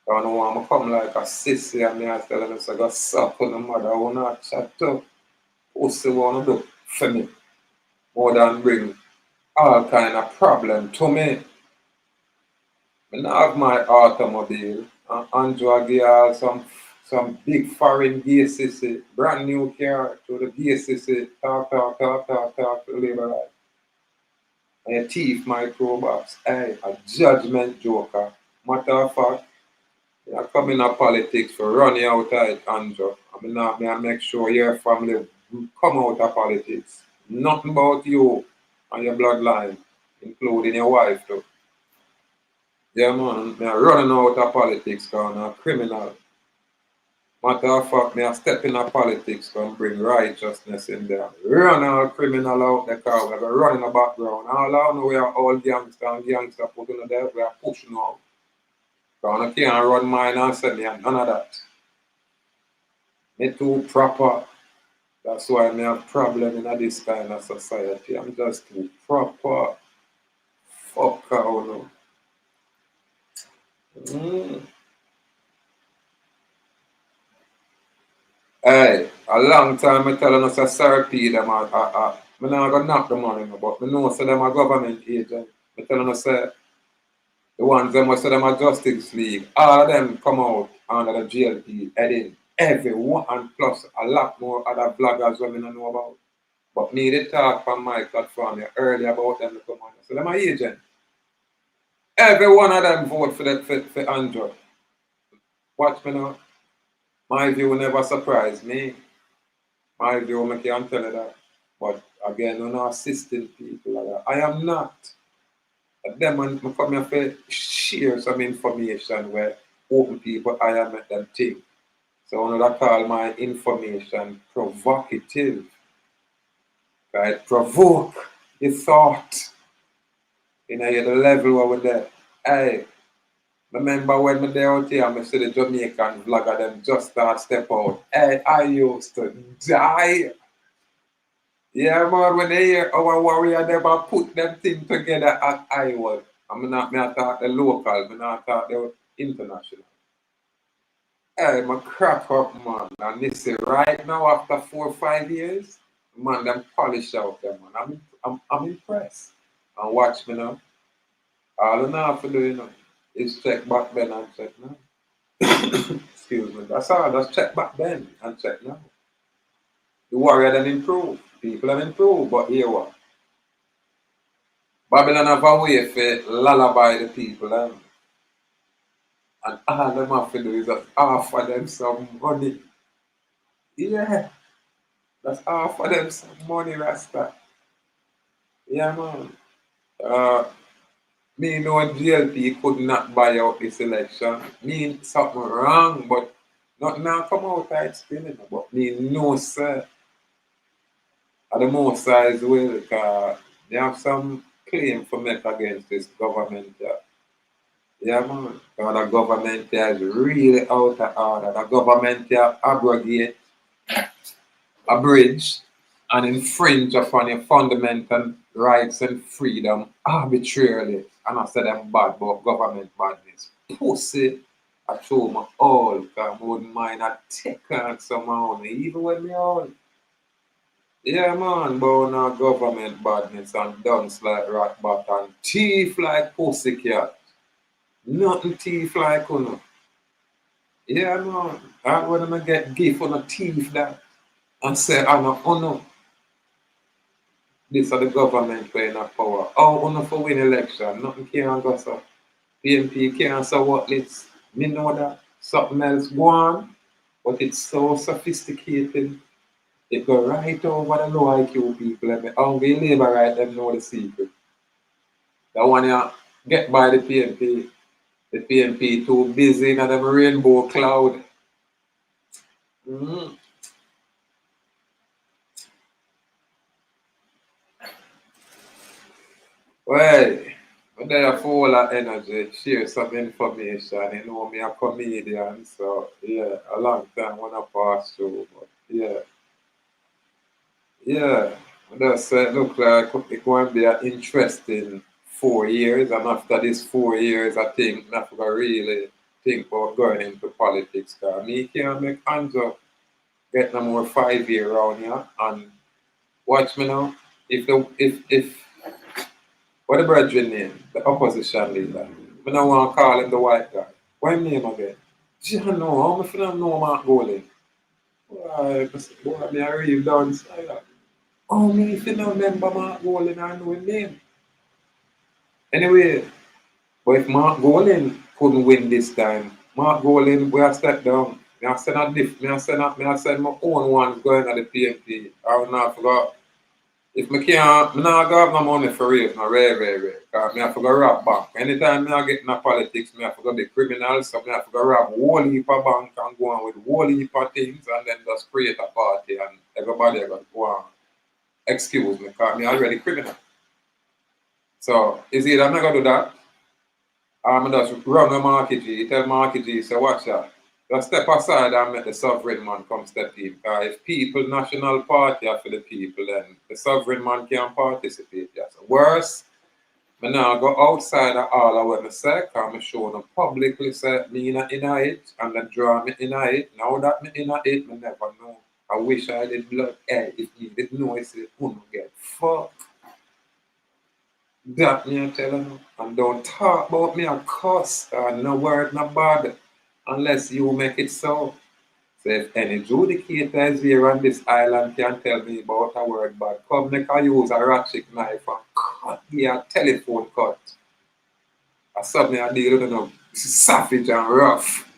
I don't want to come like a sissy and me I tell them, so I got suck on the mother, I want to chat up. Pussy want to do for me. More than bring all kind of problem to me. I now have my automobile and Andrew give her some big foreign gay sissy, brand new car to the gay sissy, talk to labor life. And a thief microbox, hey, a judgment joker. Matter of fact, I come in politics for running out of it, Andrew. I make sure your family come out of politics. Nothing about you and your bloodline, including your wife too. Yeah, man, me running out of politics because I'm a criminal. Matter of fact, me a step in politics and bring righteousness in there. Run all criminal out the car, we are running the background. All I know we are all gangster and gangster put in there, we are pushing out. Because I can't run mine and say me and none of that. Me too proper. That's why I have problem in this kind of society. I'm just too proper. Fuck how no. Hey, a long time I telling us a CRP them I'm not gonna knock the money, but I know so them a government agent. I telling us the ones them say them a Justice League, all of them come out under the JLP heading. Everyone and plus a lot more other bloggers women I know about. But me they talk from my platform earlier about them to come on. So them a agent. Every one of them vote for Andrew. Watch me now. My view never surprise me. My view, I can't tell you that. But again, I'm not assisting people like that. I am not. Them and I come here to share some information where open people I am at them think. So I call my information provocative. Right? Provoke the thought. You know, the level where we're there. Hey, remember when me there out here, I see the Jamaican vlogger them just step out. Hey, I used to die. Yeah, man, when they hear our warrior never put them things together as I was. I'm not me talk the local, I'm not talk the international. Hey, my crack up, man. And this say right now after 4 or 5 years, man, them polish out them, man. I'm impressed. And watch me now. All I have to do, you know, is check back then and check now. Excuse me. That's all. Just check back then and check now. The warrior then improve. People have improved, but here what? Babylon have a way for lullaby the people, and all them have to do is just offer them some money. Yeah, just offer them some money, Rasta. Yeah, man. Uh, me know JLP could not buy out this election. Me something wrong, but not now come out of it still, you know, but me know, sir. At the most size will, because they have some claim for make against this government. Yeah, man. Because the government is really out of order. The government abrogate, abridge, and infringe upon your fundamental rights and freedom arbitrarily. And I say them bad, but government badness. Pussy, I show my all, because I wouldn't mind I take on some money, even when me all. Yeah, man, but now government badness and dunce like rat bat and thief like pussycat. Nothing thief like uno. Yeah, man. I want to get gift on a thief that and say, I know, uno. This are the government playing a power. Oh, uno for win election. Nothing can go so. PMP can't say what it's. Me know that. Something else go on. But it's so sophisticated. It go right over the low IQ people. And the hungry labor right them know the secret. That one you get by the PMP. The PMP too busy in them rainbow cloud. Mm-hmm. Well, I'm there full of energy, share some information. You know me a comedian, so yeah, a long time when I pass through. But yeah, yeah. That's look like it's going to be an interesting 4 years, and after this 4 years, I think I'm going to really think about going into politics. Cause me can't make hands up, get no more 5 year around here, and watch me now. If what the brethren name? The opposition leader. I don't want to call him the white guy. What his name again? John, no, how much don't know Mark Golding? Boy, me I real down side. Oh, me if you don't remember Mark Golding, I know his name. Anyway, but if Mark Golding couldn't win this time, Mark Golin, we are step down. Me I send a diff, me I send my own ones going at the PNP. I will not forgot. If me can't, me not have no money for real, no rare. Cause me have to go rob bank. Anytime me I get in politics, me have to go be criminal, so me have to go rob whole heap of bank and go on with whole heap of things and then just create a party and everybody got to go on. Excuse me, cause me already criminal. So is either I'm not gonna do that, or I'm just run a market G, tell market G, say watch that. Just step aside and make the sovereign man come step in. Because if people, national party are for the people, then the sovereign man can't participate. Yes. Worse, I now go outside of all of what I say, because I show them publicly say me in it, and then draw me in it. Now that me in it, I never know. I wish I did blood. Hey, if me did know, I say, who get fucked. That me I tell you. And don't talk about me a cuss, no word, no bad, unless you make it so. So if any judicator is here on this island can tell me about a word bad, come make I use a ratchet knife and cut your telephone cut. I suddenly I deal with them savage and rough.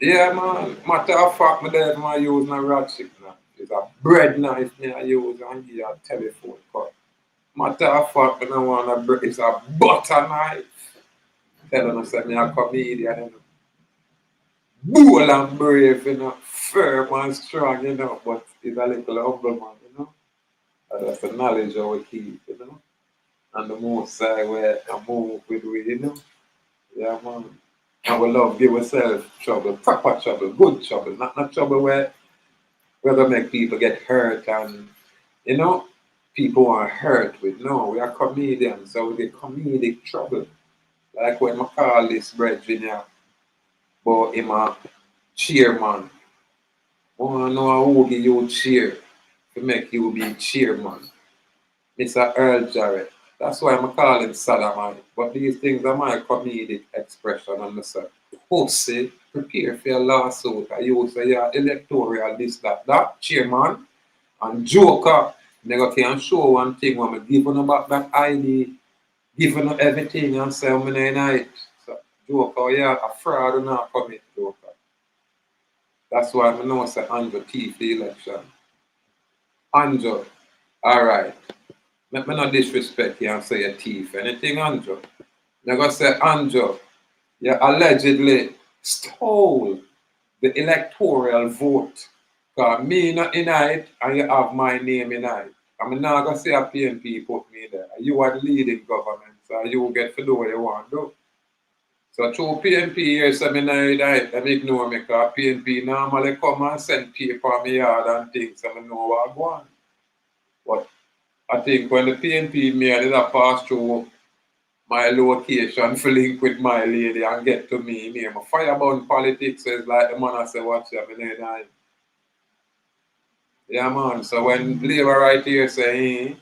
Yeah man, matter of fact me there I use a ratchet knife. It's a bread knife me I use and give you a telephone cut. Matter of fact, I don't want to it's a butter knife. Telling us that me a comedian, you know. Bold and brave, you know. Firm and strong, you know. But he's a little humble man, you know. And that's the knowledge of we keep, you know. And the most side where I move with we, you know. Yeah, man. And we love give ourselves trouble, proper trouble, good trouble. Not trouble where we're going to make people get hurt and, you know, people are hurt with. No, we are comedians, so we get comedic trouble. Like when I call this brethren here, but him a chairman. I want to know who give you cheer to make you be chairman. Mr. Earl Jarrett. That's why I'm calling Sodomite. But these things are my comedic expression and myself. Pussy, prepare for your lawsuit. I use your electoral this, that, chairman. And Joker, nigga can show one thing when I give you back that ID, giving you everything and say I'm in it. So Joker, yeah, a fraud and not commit Joker. That's why I know say Andrew thief the election. Andrew, alright. Let me not disrespect you and say a thief. Anything, Andrew? I'm gonna say, Andrew, you allegedly stole the electoral vote. Because me not in it and you have my name in it. I'm not gonna say a PNP put me there. You are the leading government, so you get to do what you want to do. So through PNP here, so me know that them ignore me because PNP normally come and send paper on me yard and things, so I know what I want. But I think when the PNP made it a pass through my location for link with my lady and get to me, me, my firebound politics is like the man I say, watch you, I know. Yeah man, so when Labour right here say,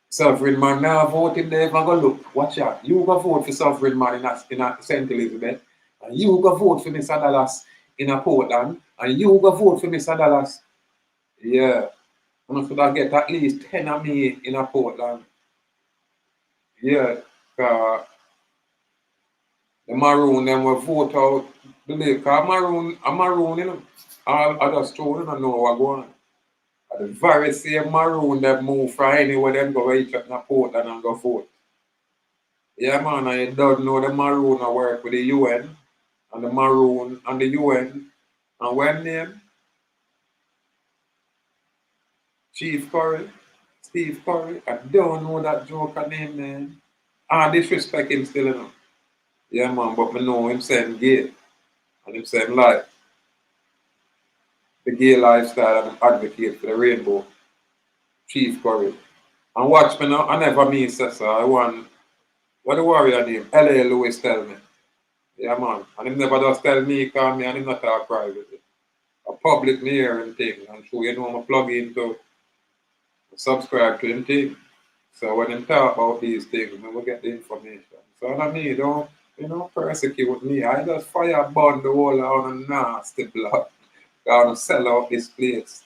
sovereign man now vote him there, go look, watch out. You go vote for sovereign man in a St. Elizabeth, and you go vote for Mr. Dallas in a Portland, and you go vote for Mr. Dallas. Yeah. And should I get at least 10 of me in a Portland. Yeah. The maroon them will vote out the lake. Cause maroon, you know. I just told them I know what going on. The very same maroon that move from anywhere them go reach up in a Portland and go vote. Yeah, man, I don't know the Maroon I work with the UN and the Maroon and the UN. And when name? Chief Curry, Steve Curry. I don't know that joker name, man. I disrespect him still enough. Yeah, man, but I know him saying gay. And him saying like the gay lifestyle and advocate for the rainbow. Chief Curry. And watch me now, I never mean Cesar. I want, what the warrior name? L.A. Lewis tell me. Yeah, man. And him never just tell me, call me, and him not talk privately. A public me here and thing. And so you know I'm a plug into subscribe to him thing. So when him talk about these things, we will get the information. So I mean, don't, you know, persecute me. I just fire burn the whole on a nasty blood. I'm gonna sell out this place.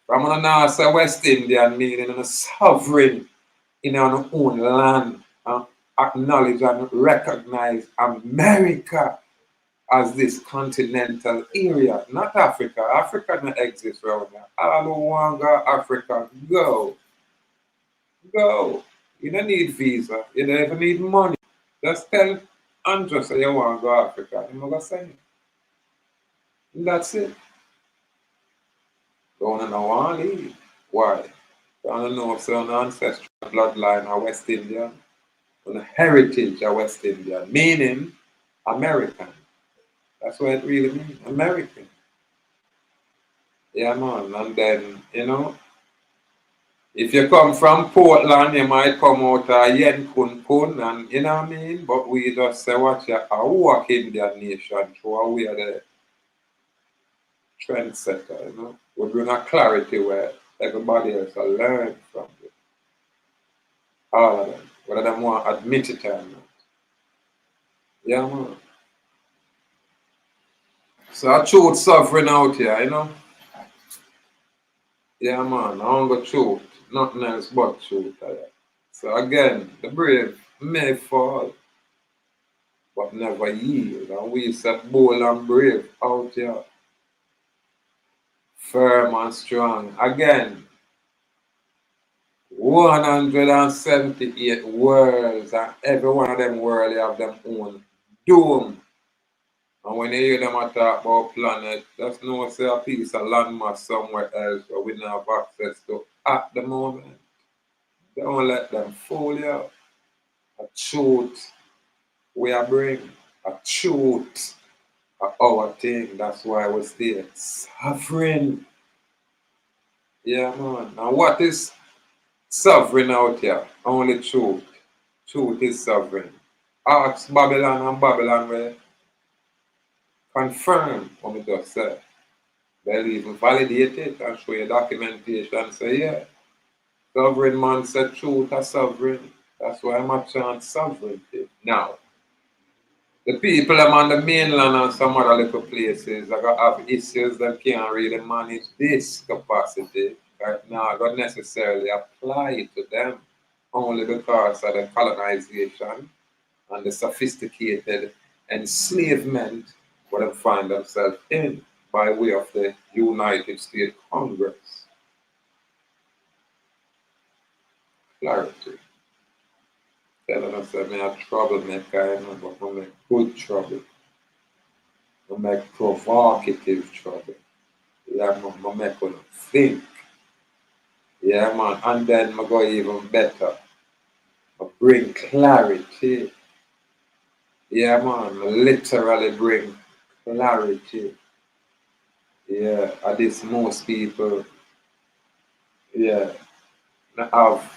From a nasty West Indian meaning a sovereign in our own land. And acknowledge and recognize America as this continental area, not Africa. Africa don't exist around there. All who want to go Africa, go. Go. You don't need visa. You don't even need money. Just tell Andrew say you want to go Africa. I'm going to say it. And that's it. Don't know want to leave. Why? Don't know if an ancestral bloodline are West Indian. On a heritage of West Indian. Meaning American. That's what it really means. American. Yeah, man. And then, you know, if you come from Portland, you might come out of Yen Kun Kun, and you know what I mean? But we just say, watch you, I walk Indian nation through we are the trendsetter, you know? We bring a clarity where everybody else will learn from it. All of them, whether they want to admit it or not. Yeah, man. So I choose suffering out here, you know? Yeah, man, I don't go truth, nothing else but truth. So again, the brave may fall, but never yield. And we set bold and brave out here, firm and strong. Again, 178 worlds, and every one of them worlds have them own doom. And when you hear them talk about planet, just know say a piece of land mass somewhere else that we don't have access to at the moment. Don't let them fool you. A truth we are bring. A truth of our thing. That's why we stay suffering. Yeah, man. And what is sovereign out here? Only truth. Truth is sovereign. Ask Babylon, and Babylon will confirm what we just said. They'll even validate it and show you documentation and say, yeah, sovereign man said truth is sovereign. That's why I'm a chant sovereignty. Now, the people them on the mainland and some other little places are going to have issues that can't really manage this capacity right now. Don't necessarily apply to them only because of the colonization and the sophisticated enslavement where they find themselves in by way of the United States Congress. Clarity. Telling us that I'm a troublemaker, but I make good trouble. I make provocative trouble. Yeah, man, I make them think. Yeah, man, and then I go even better. I bring clarity. Yeah, man, I literally bring clarity. Yeah, at this most people, yeah, have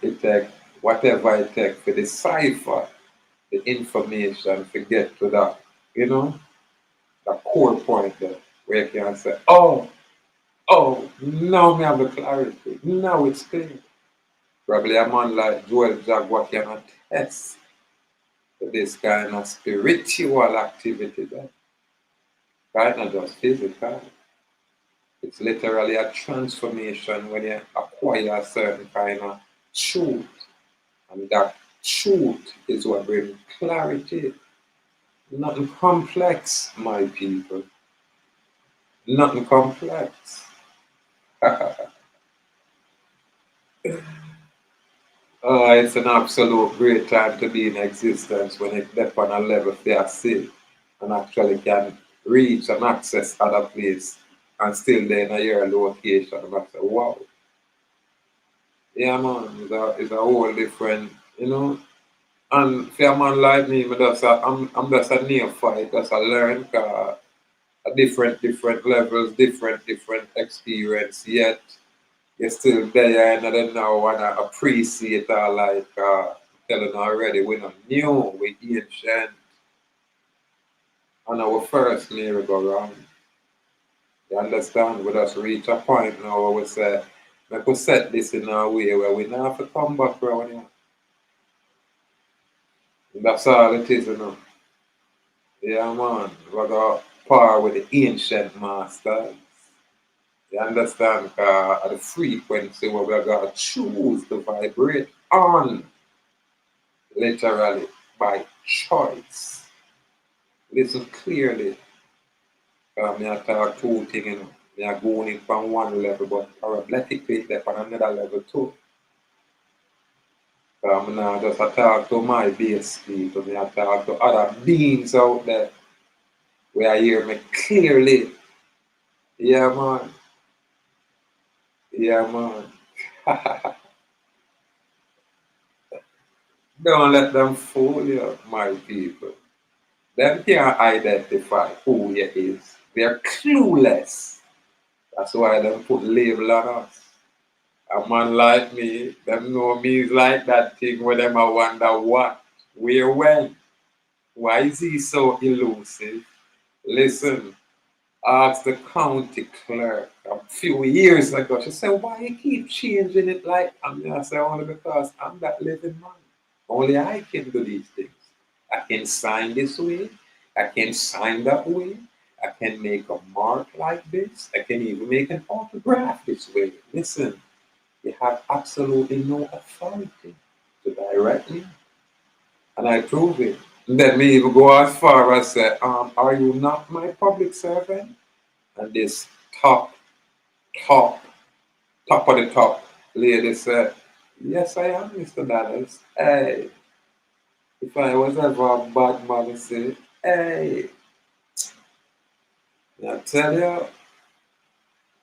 it take whatever it takes to decipher the information to get to that, you know, the core point there, where you can say, oh, now we have the clarity. Now it's clear. Probably a man like Joel Jaguar can attest to this kind of spiritual activity there. Right? Not just physical. It's literally a transformation when you acquire a certain kind of truth. And that truth is what brings clarity. Nothing complex, my people. Nothing complex. It's an absolute great time to be in existence when it's up on a level they are safe and actually can reach and access other place and still there in a your location. And I say, wow. Yeah, man, it's a whole different, you know. And for a man like me, I'm just a neophyte, just a learn a different levels, different experience, yet you're still there and I don't know and I appreciate like telling already we're not new, we're ancient and our first merry-go-round. You understand? We just reach a point now where we say, we could set this in a way where we don't have to come back around here. And that's all it is, you know. Yeah, man. We got par with the ancient masters. You understand? At the frequency where we got to choose to vibrate on, literally by choice. Listen clearly. Me I talk two things, you know. Me I go in from one level, but parablethically they're on another level too. Me now just I talk to my base people, me I talk to other beings out there where I hear me clearly. Yeah, man. Yeah, man. Don't let them fool you, my people. Them can't identify who you is. They're clueless. That's why them put label on us. A man like me, them know me is like that thing where them I wonder what, where, when. Why is he so elusive? Listen, ask the county clerk a few years ago. She said, why you keep changing it like I said, only because I'm that living man. Only I can do these things. I can sign this way. I can sign that way. I can make a mark like this. I can even make an autograph this way. Listen, you have absolutely no authority to direct me. And I prove it. Let me even go as far as say, are you not my public servant? And this top, top, top of the top lady said, yes, I am, Mr. Dallas. Hey, if I was ever a bad man, say, hey, I tell you,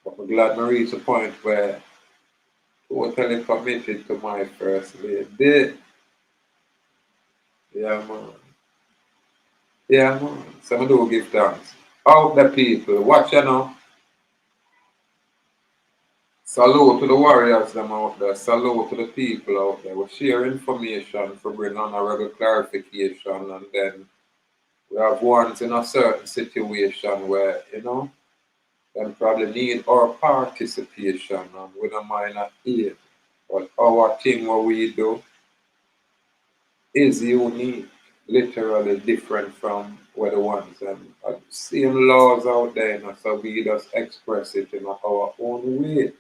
but I'm glad I reached a point where totally committed to my first lady. Yeah, man. Yeah, man. So I do give thanks. Out the people, watch you now. Salute to the warriors them out there. Salute to the people out there. We share information for bring honorable clarification, and then we have ones in a certain situation where, you know, them probably need our participation and we don't mind not aid. But our thing what we do is unique, literally different from what the ones and same laws out there, you know, so we just express it in our own way.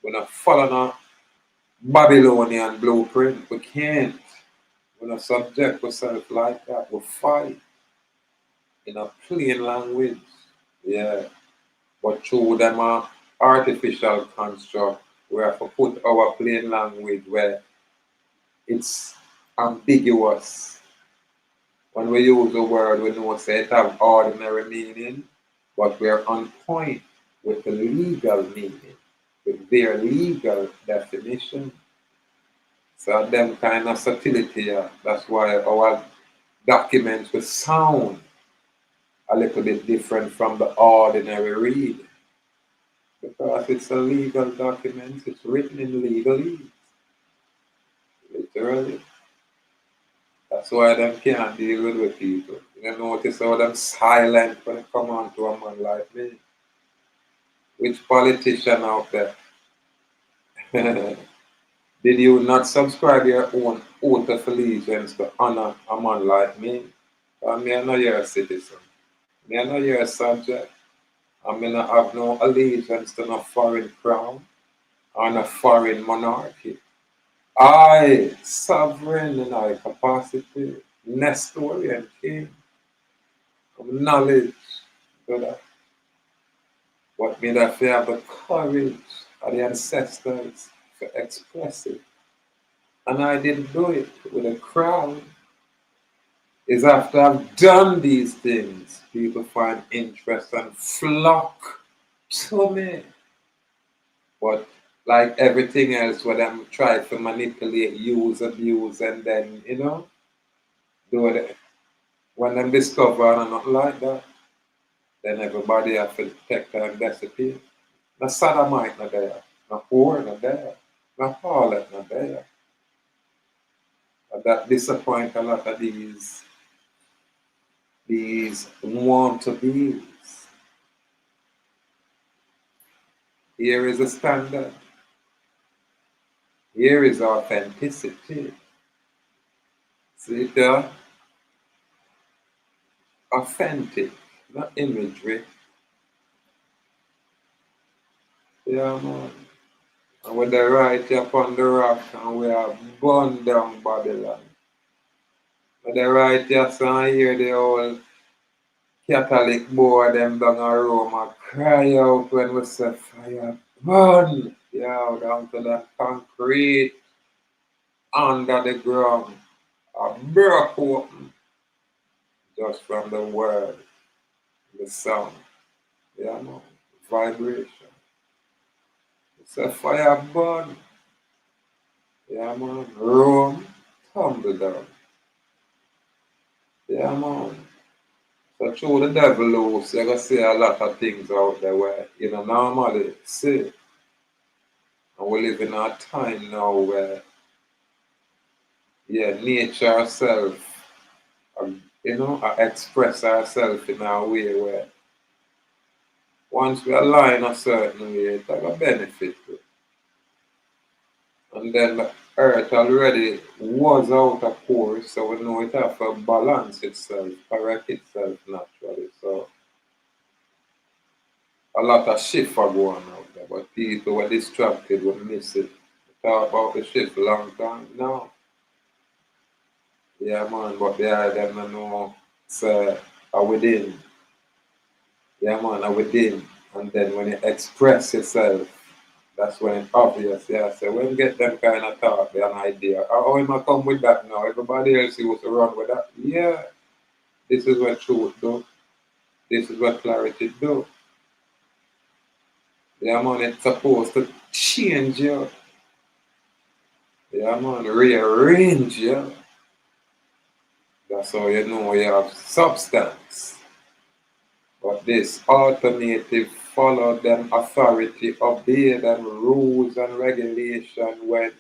We're not following a Babylonian blueprint. We can't. We're not subject ourselves like that. We fight in a plain language. Yeah. But through them artificial construct, we have to put our plain language where it's ambiguous. When we use the word, we know say it have ordinary meaning, but we're on point with the legal meaning, with their legal definition. So them kind of subtlety, yeah. That's why our documents will sound a little bit different from the ordinary read. Because it's a legal document, it's written in legalese, literally. That's why them can't deal with people. You notice how them silent when it come on to a man like me. Which politician out there did you not subscribe your own oath of allegiance to honor a man like me? Because me I know you're a citizen. Me I know you're a subject. I mean I have no allegiance to no foreign crown or no foreign monarchy. I, sovereign in our capacity, Nestorian king of knowledge, brother. What made I have the courage of the ancestors to express it. And I didn't do it with a crowd. Is after I've done these things, people find interest and flock to me. But like everything else, where them try to manipulate, use, abuse, and then, you know, do it. When them discover and not like that, then everybody have to take and disappear. No sodomite not there, no whore not there, no harlot not there. And that disappoint a lot of these want to be's. Here is a standard. Here is authenticity. See there? Authentic, not imagery. Yeah, man. And when they write upon the rock and we have burned down Babylon. When they write yes and hear the whole Catholic boy them down a Rome and cry out when we say fire burn. Yeah, down to the concrete under the ground. A broke open just from the word, the sound. Yeah, man. Vibration. It's a fire burn. Yeah, man. Rome tumble down. Yeah, man. So through the devil loose, you're gonna see a lot of things out there where you know normally see. And we live in a time now where yeah, nature herself, express ourselves in a way where once we align a certain way, it's like a benefit. And then the earth already was out of course, so we know it have to balance itself, correct itself naturally. So a lot of shift are going out there, but people were distracted, we miss it. We talk about the shift long time now. Yeah man, but they are them no know say are within. Yeah man, are within. And then when you express yourself, that's when it's obvious, yeah. So when you get them kind of thought, they have an idea. Oh, am I come with that now? Everybody else used to run with that. Yeah, this is what truth do. This is what clarity do. Yeah, man, it's supposed to change you. Yeah, man, rearrange you. That's how you know you have substance. But this alternative follow them authority, obey them rules and regulation when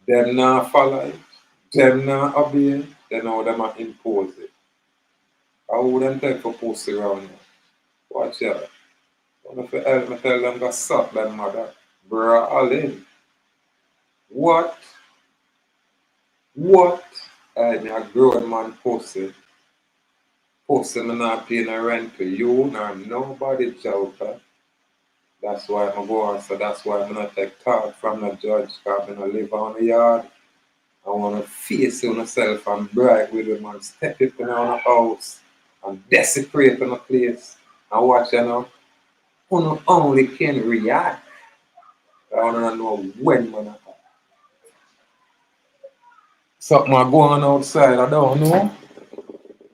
them not follow it, them not obey it, then how them a impose it. How would them take for pussy around you? Watch out. If you help me tell them to suck them mother, brawling. What? What? I'm a grown man pussy. Pussy me not paying a rent to you nor nobody joker. That's why I'm going, so that's why I'm not take talk from the judge, because I'm going to live on the yard. I want to face you myself and brag with him and step it in on the house and desecrate on the place. And watch you know, who only can react. I want to know when man I something I go on outside, I don't know.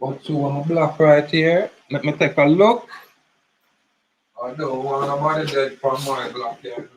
But you want a block right here. Let me take a look. I don't want nobody dead from my block here.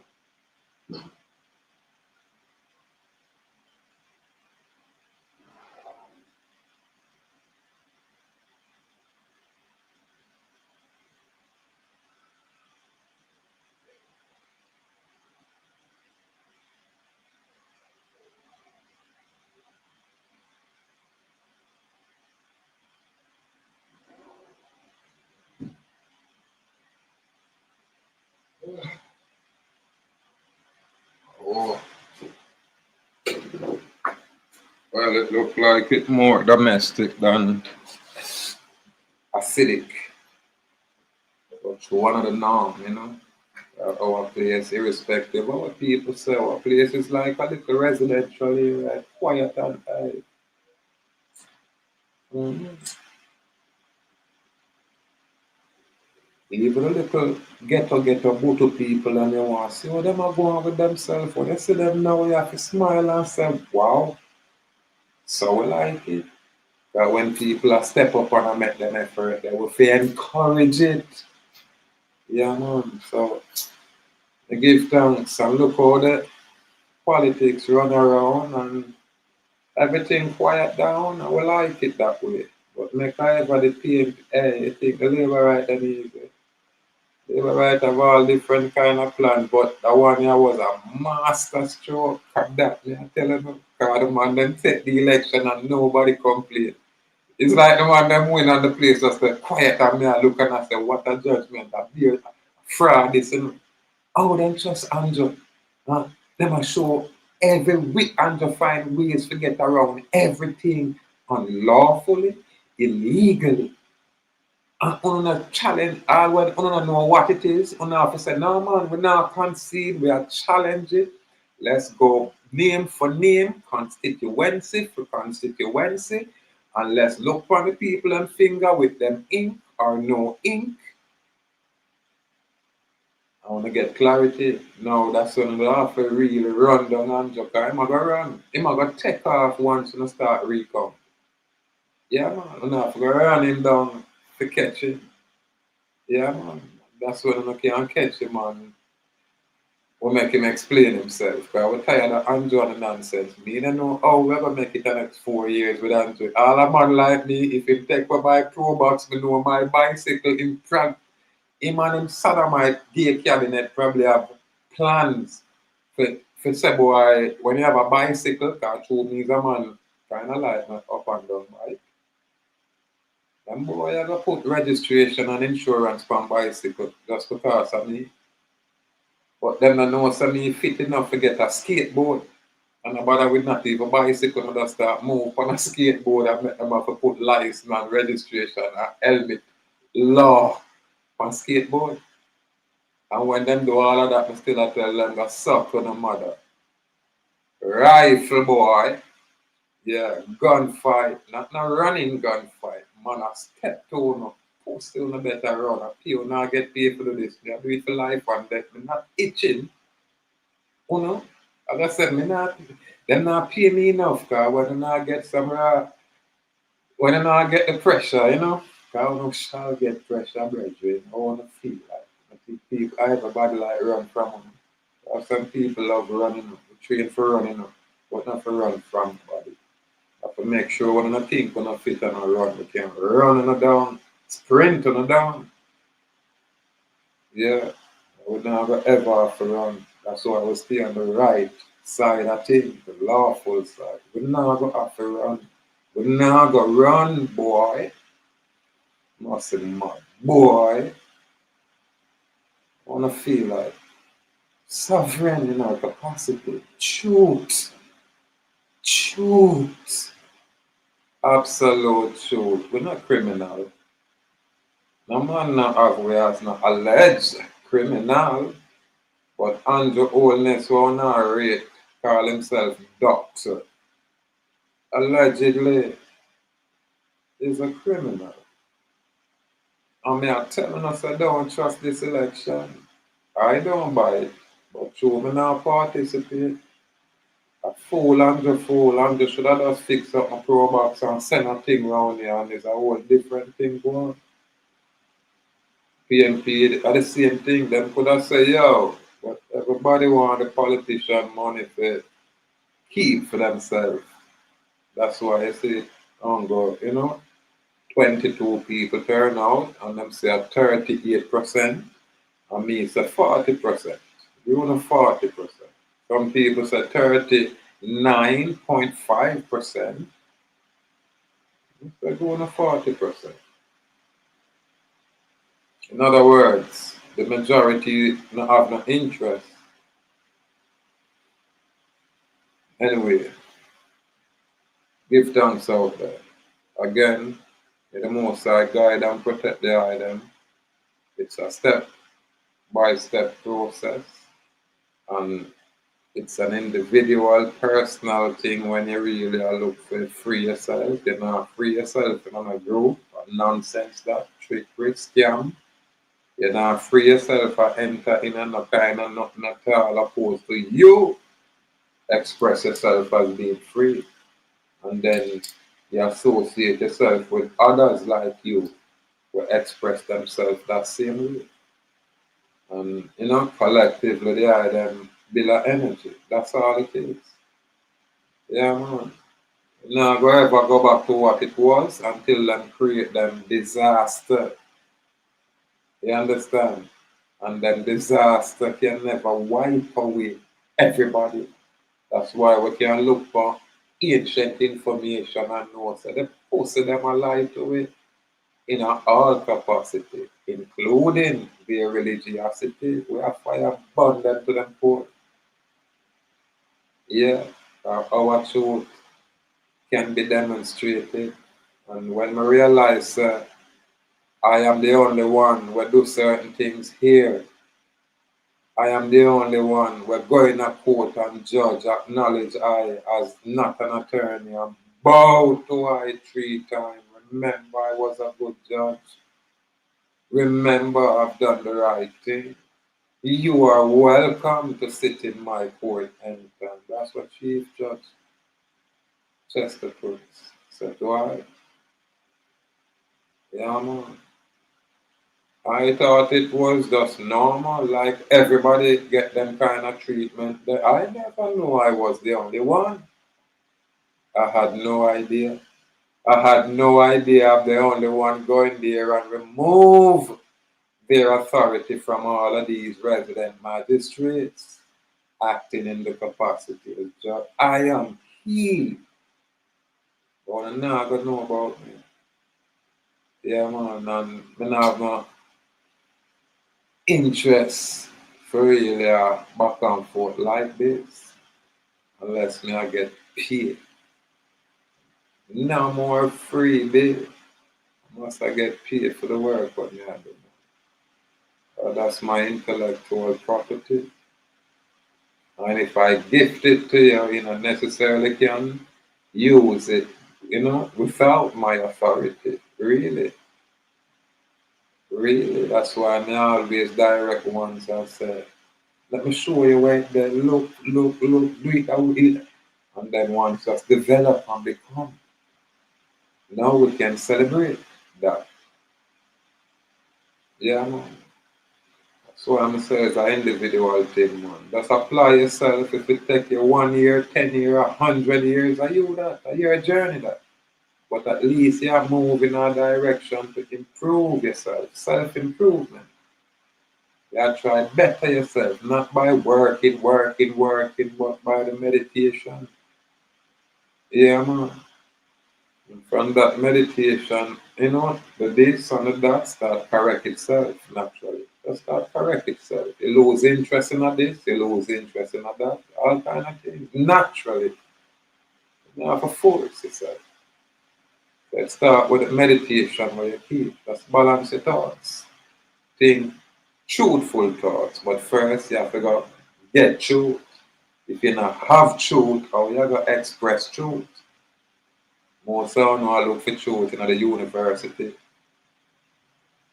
Oh, well, it look like it's more domestic than acidic. But one of the norm, you know. Our place, irrespective of what people say, our place is like a little residential area, quiet and high. Even a little ghetto booty people and you want to see how them are going with themselves. When you see them now, you have to smile and say, wow, so we like it. But when people are step up and I make them effort, they will feel encourage it. Yeah, man. So I give thanks and look how the politics run around and everything quiet down. I will like it that way. But make I ever the think, hey, you think the labor right and easy. Labor right have all different kind of plans, but the one here was a master stroke. That me I tell you, because the man them take the election and nobody complain. It's like the man them win and the place just quiet and me I look and I say, what a judgment, a beer, fraud, this and how them trust Andrew. Them a show every week Andrew find ways to get around everything unlawfully, illegally. And on a challenge, all when on know what it is, on have to say, no man, we not concede, we are challenging. Let's go name for name, constituency for constituency. And let's look for the people and finger with them ink or no ink. I want to get clarity. Now that's when I have to really run down and joke. I'm going to run. I'm going to take off once and start recount. Yeah, man. I'm not going to run him down to catch him. Yeah, man. That's when I can catch him, man. We'll make him explain himself. Because we're tired of Andrew and the nonsense. Me don't know how we're going to make it the next 4 years with Andrew. All a man like me, if he take my pro box, me know my bicycle in front. Him and him sodomite gay cabinet probably have plans for say, boy, when you have a bicycle, because true means a man kind of like not up and down, right? Then boy, you gotta put registration and insurance on bicycle just because of me. But them I know some me fit enough to get a skateboard. And nobody with not even bicycle, I just start move on a skateboard and make them have to put license and registration and helmet law on skateboard. And when them do all of that, I still have to tell them to suck on the mother. Rifle boy. Yeah, gunfight. Not no running gunfight. Man, I step to no. Post still no better run. I pay now get paid for this. I do it for life and death. Me not itching. You know? As I said, me not them not pay me enough, cause when I not get some when I not get the pressure, you know? Cause I don't shall get pressure, brethren. I wanna feel like I think people everybody like run from them. Some people love running, train for running, but not for run from body. Have to make sure when I think when I fit on a run, we can run on a down, sprint on a down. Yeah, I would never ever have to run. That's why I will stay on the right side of things, the lawful side. We never have to run. We never run, boy. Nothing mad. Boy, I wanna feel like sovereign in our capacity. Truth. Truth. Absolute truth. We're not criminal. No man not have we as no alleged criminal, but Andrew Holness who narrate call himself doctor. Allegedly is a criminal. I mean I'm telling us I don't trust this election. I don't buy it. But true me not participate. A fool Andrew should have just fix up my pro box and send a thing round here and there's a whole different thing going on. PMP are the same thing. Them could have said, yo, but everybody want the politician money to keep for themselves. That's why I say, go, 22 people turn out and them say 38%, and me say 40%. You know 40%. Some people say 39.5%. They're going to 40%. In other words, the majority don't have no interest. Anyway, give thanks out there. Again, may the Most High guide and protect the item. It's a step-by-step process, and it's an individual, personal thing when you really are look for free yourself. You know, free yourself in a group, a nonsense that trickery, scam. You know, free yourself and enter in a kind of nothing at all opposed to you express yourself as being free. And then you associate yourself with others like you who express themselves that same way. And collectively they are them build of energy. That's all it is. Yeah, man. Now go ever go back to what it was until them create them disaster. You understand? And then disaster can never wipe away everybody. That's why we can look for ancient information and know so they post them alive to it in all capacity, including their religiosity. We have fire abundant to them poor. Yeah, our truth can be demonstrated. And when we realize I am the only one who do certain things here, I am the only one. We're going to court and judge, acknowledge I as not an attorney. I'm Bow to I 3 times. Remember, I was a good judge. Remember, I've done the right thing. You are welcome to sit in my court anytime. That's what Chief Judge Chesterton said. Why? Yeah, man. I thought it was just normal, like everybody get them kind of treatment. I never knew I was the only one. I had no idea. I had no idea I'm the only one going there and remove their authority from all of these resident magistrates acting in the capacity of judge. I am he. But now I don't know about me. Yeah, man, and I have no interest for really back and forth like this unless me I get paid. No more freebie. Must I get paid for the work what me I do. That's my intellectual property. And if I gift it to you, you know, necessarily can use it, you know, without my authority. Really. Really. That's why I always direct ones I say, let me show you where they look, do it how it. And then once just develop and become. Now we can celebrate that. Yeah, man. So I'm saying it's an individual thing, man. Just apply yourself. If it take you 1 year, 10 years, 100 years, are you that? Are you a journey that? But at least you are moving in a direction to improve yourself. Self-improvement. You try better yourself, not by working, but by the meditation. Yeah, man. And from that meditation, you know, the this and the that start correct itself naturally. Just start correct itself. You lose interest in this, you lose interest in that, all kind of things. Naturally. You have to force yourself. Let's start with the meditation where you keep. Just balance your thoughts. Think truthful thoughts. But first you have to go get truth. If you not have truth, how you going to express truth? Most of them know look for truth in the university,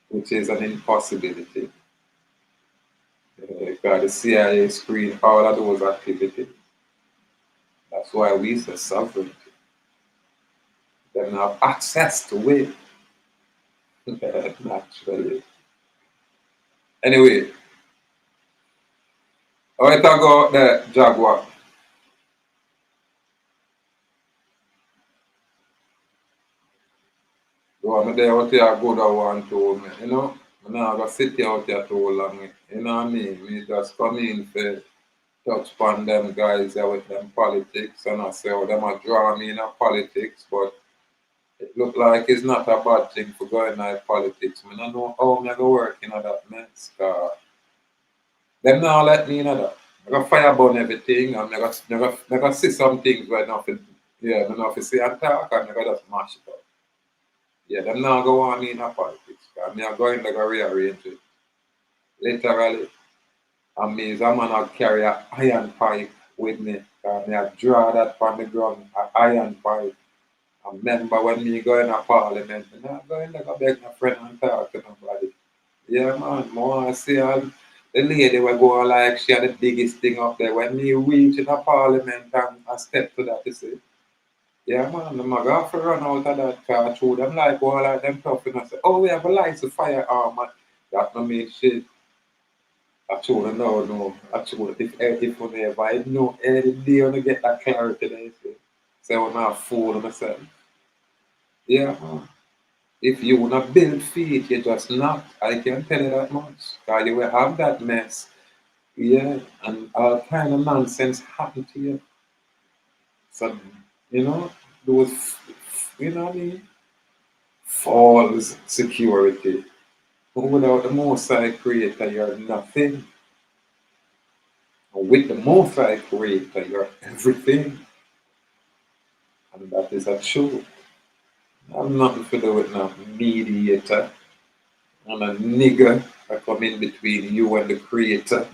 which is an impossibility. Because the CIA screen all of those activities. That's why we say sovereignty. They don't have access to it. Naturally. Anyway, I want to talk about the Jaguar. So I'm there out here good at one to me, you know. I'm not going to sit here out here too long. You know what I mean? Me just come in for touch upon them guys there with them politics and I say, oh, them are draw me in a politics, but it look like it's not a bad thing for going in politics. I don't know how I'm going to work in that mess. Them now let me in that. I got fire burn everything and I got see some things where nothing, yeah, I don't know if you see and talk and I got just mash it up. Yeah, them now go on me in a politics. Cause me are going to go rearrange it. Literally. And me is a man I carry an iron pipe with me. Cause me I draw that from the ground, an iron pipe. I remember when me go in a parliament, me not going to go beg my friend and talk to nobody. Yeah man, more I see the lady will go like she had the biggest thing up there. When me reach in a parliament and I step to that, you see. Yeah man, I'm going to run out of that car through them like all like them tough and I say, oh we have a license to firearm man. That no mean shit. Actually, no. Actually, if we ever I know any day when I get that clarity, then say I'm not fool myself. Yeah, man. If you wanna build faith, you just not. I can tell you that much. Because you will have that mess. Yeah, and all kind of nonsense happen to you. So, you know, those, you know what I mean? False security. But without the Most High Creator, you're nothing. And with the Most High Creator, you're everything. And that is a truth. I'm nothing to do with no mediator and a nigger that come in between you and the creator.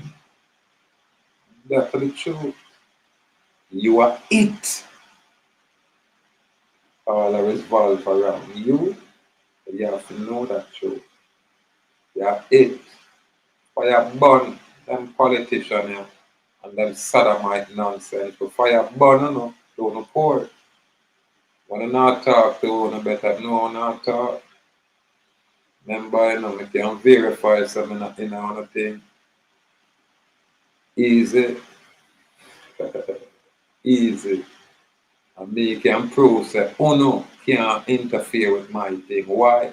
That's the truth. You are it. all revolve around you. You have to know that truth. You have it. Fire burn them politicians yeah, and them sodomite nonsense. But fire burn, you know, don't pour. When you not talk to you, better know not talk. Remember, you know, I can verify something in another thing. Easy. Easy. And me can prove that Uno can't interfere with my thing. Why?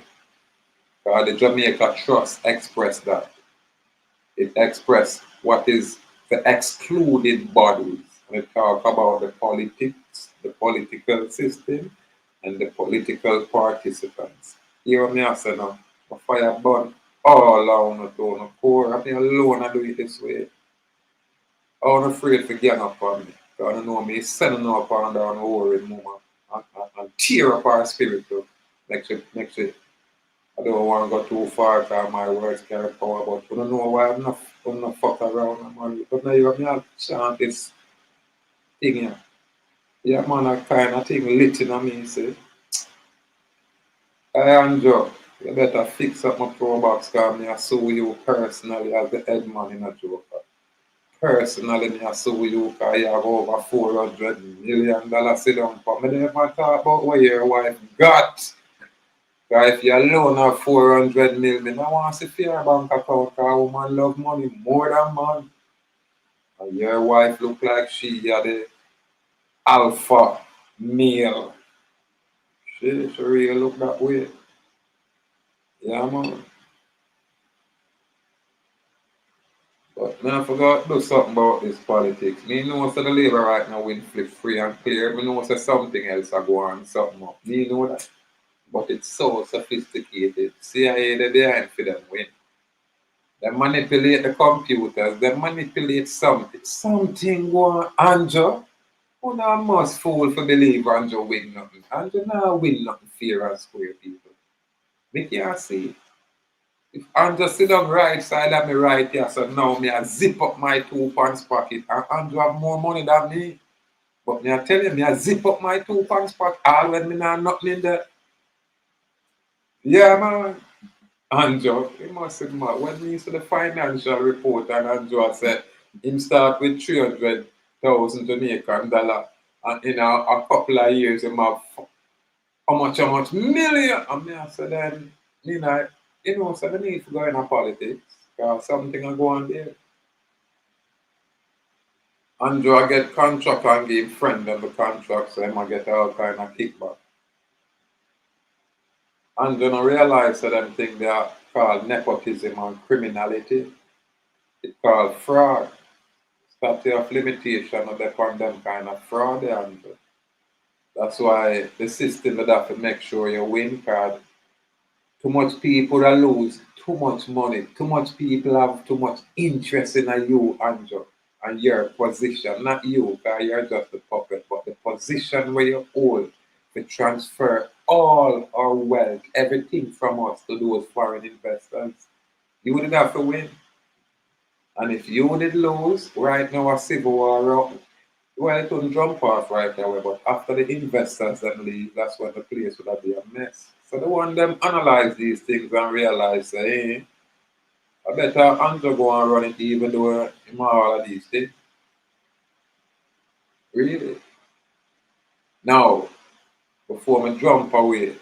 Because the Jamaica Trust expressed that. It expressed what is the excluded bodies. And it talk about the politics, the political system, and the political participants. Hear me I say now, a fire burn all around the town of poor. I mean alone I do it this way. I'm afraid to gang up on me. Because I know me sending up on down the worry mama and tear up our spirit to make sure I don't want to go too far because my words carry power, but I don't know why I'm not fuck around, man. But now you have me a chant this thing here. Yeah, man, I kind of thing lit in me, see. I enjoy. You better fix up my pro box because I sue you personally as the head man in a joker. Personally, I sue you because you have over $400 million sit down for me. They never talk about what your wife got. Because if you alone have 400 million, I want to see your bank account because woman love money more than man. And your wife look like she are the alpha male. She really look that way. Yeah, man. But man, I forgot to do something about this politics. Me know that the Labour right now win flip free and clear. Me know that something else are going on, something up. Me know that. But it's so sophisticated. CIA they behind for them win. They manipulate the computers. They manipulate something. Something going Andrew. Who now must fool for believe Andrew win nothing. Andrew now win nothing fair and square people. Me can't see. If Andrew sit down right side of me right here, so now me I zip up my 2 pants pocket and Andrew have more money than me. But me I tell you, me I zip up my 2 pants pocket all when me now nothing in there. Yeah man. Andrew, he must have mad. When me see the financial report and Andrew said him start with 300,000 Jamaican dollar and in a couple of years him have how much million and me I said then you know so the need to go in politics because something will go on there. Andrew I get contract and give friend them the contract so him I get all kind of kickback. Andrew don't realize that them thing they are called nepotism and criminality. It's called fraud. Statute of limitation of upon them kind of fraud and that's why the system would have to make sure you win because too much people that lose too much money, too much people have too much interest in you and your position, not you because you're just a puppet, but the position where you hold to transfer all our wealth, everything from us to those foreign investors. You would have to win. And if you did lose, right now a civil war, well, it wouldn't jump off right away, but after the investors then leave, that's when the place would have been a mess. So the one them analyze these things and realize, hey, I better undergo and run it even though I'm all of these things. Really? Now, before me jump away,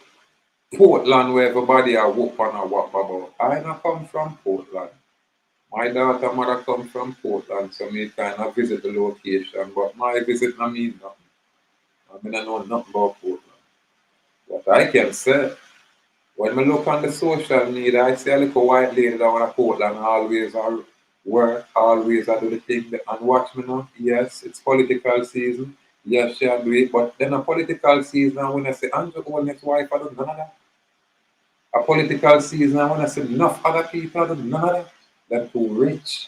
Portland where everybody are whoop and a whop about. I not come from Portland. My daughter mother come from Portland, so me kind of visit the location, but my visit not mean nothing. I mean I know nothing about Portland. But I can say, when I look on the social media, I see a little white lady down in Portland always I work, always I do the thing and watch me now. Yes, it's political season. Yes, she do it. But then a political season and when I say Andrew Holness wife, I do none of that. A political season and when I say enough other people, I do none of that. Them too rich.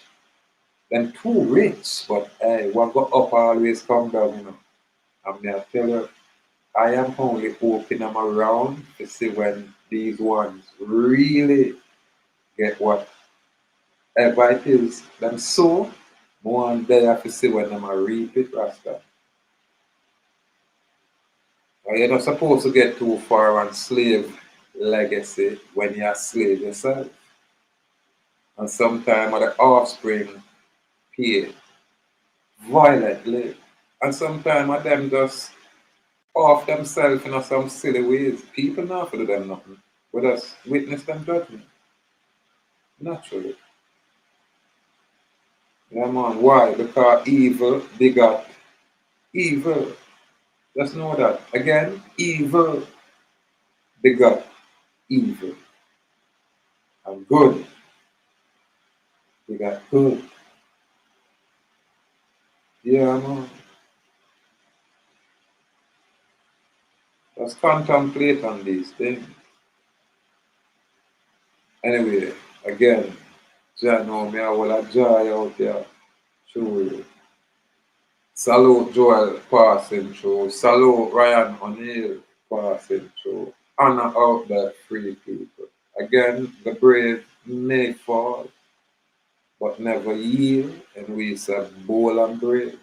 Them too rich. But hey, what go up always come down, you know. I'm gonna tell you. I am only hoping them around to see when these ones really get whatever it is them sow. One day I have to see when them a reap it, Rasta. You're not supposed to get too far on slave legacy when you're a slave yourself. And sometimes the offspring pay violently. And sometimes them just off themselves in some silly ways. People not for them nothing. We just witness them judgment. Naturally. Yeah, man. Why? Because evil begot evil. Just know that. Again, evil begot evil. And good begot good. Yeah, man. Just contemplate on these things. Anyway, again, Jah know me I will a joy out there. Truly. Salute Joel passing through. Salute Ryan O'Neill passing through. Honor out there, free people. Again, the brave may fall, but never yield. And we say bold and brave,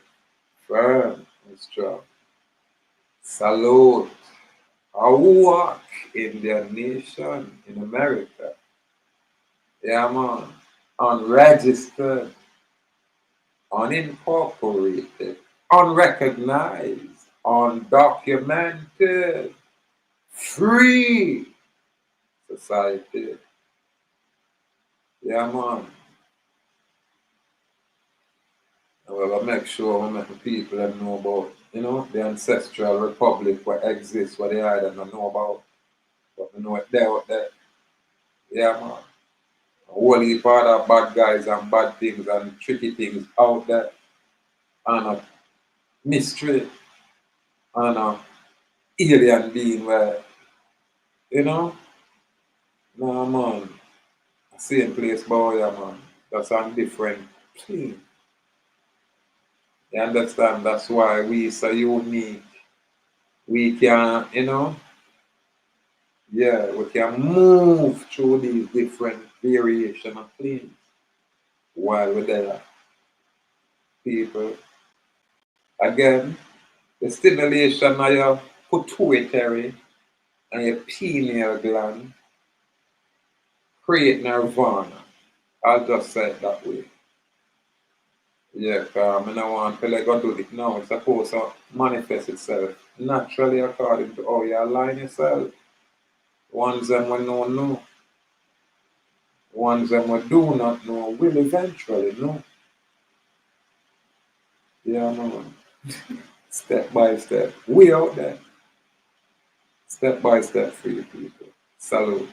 firm and strong. Salute our walk in their nation, in America. Yeah, man. Unregistered, unincorporated, unrecognized, undocumented, free society. Yeah, man. And we'll make sure we make the people them know about, the ancestral republic what exists, what they either don't know about, but we know it there, out there. Yeah, man. A whole heap of other bad guys and bad things and tricky things out there. And a mystery and a alien being where, nah, man. Same place, boy, yeah, man. That's on different plane. You understand? That's why we so unique. We can, we can move through these different variation of planes while we're there. People. Again, the stimulation of your pituitary and your pineal gland create nirvana. I'll just say it that way. Yeah, because I don't want to go do it now. It's supposed to manifest itself naturally according to how you align yourself. Ones them we know. Ones them we do not know will eventually know. Yeah, man. Step by step. We out there. Step by step for you people. Salute.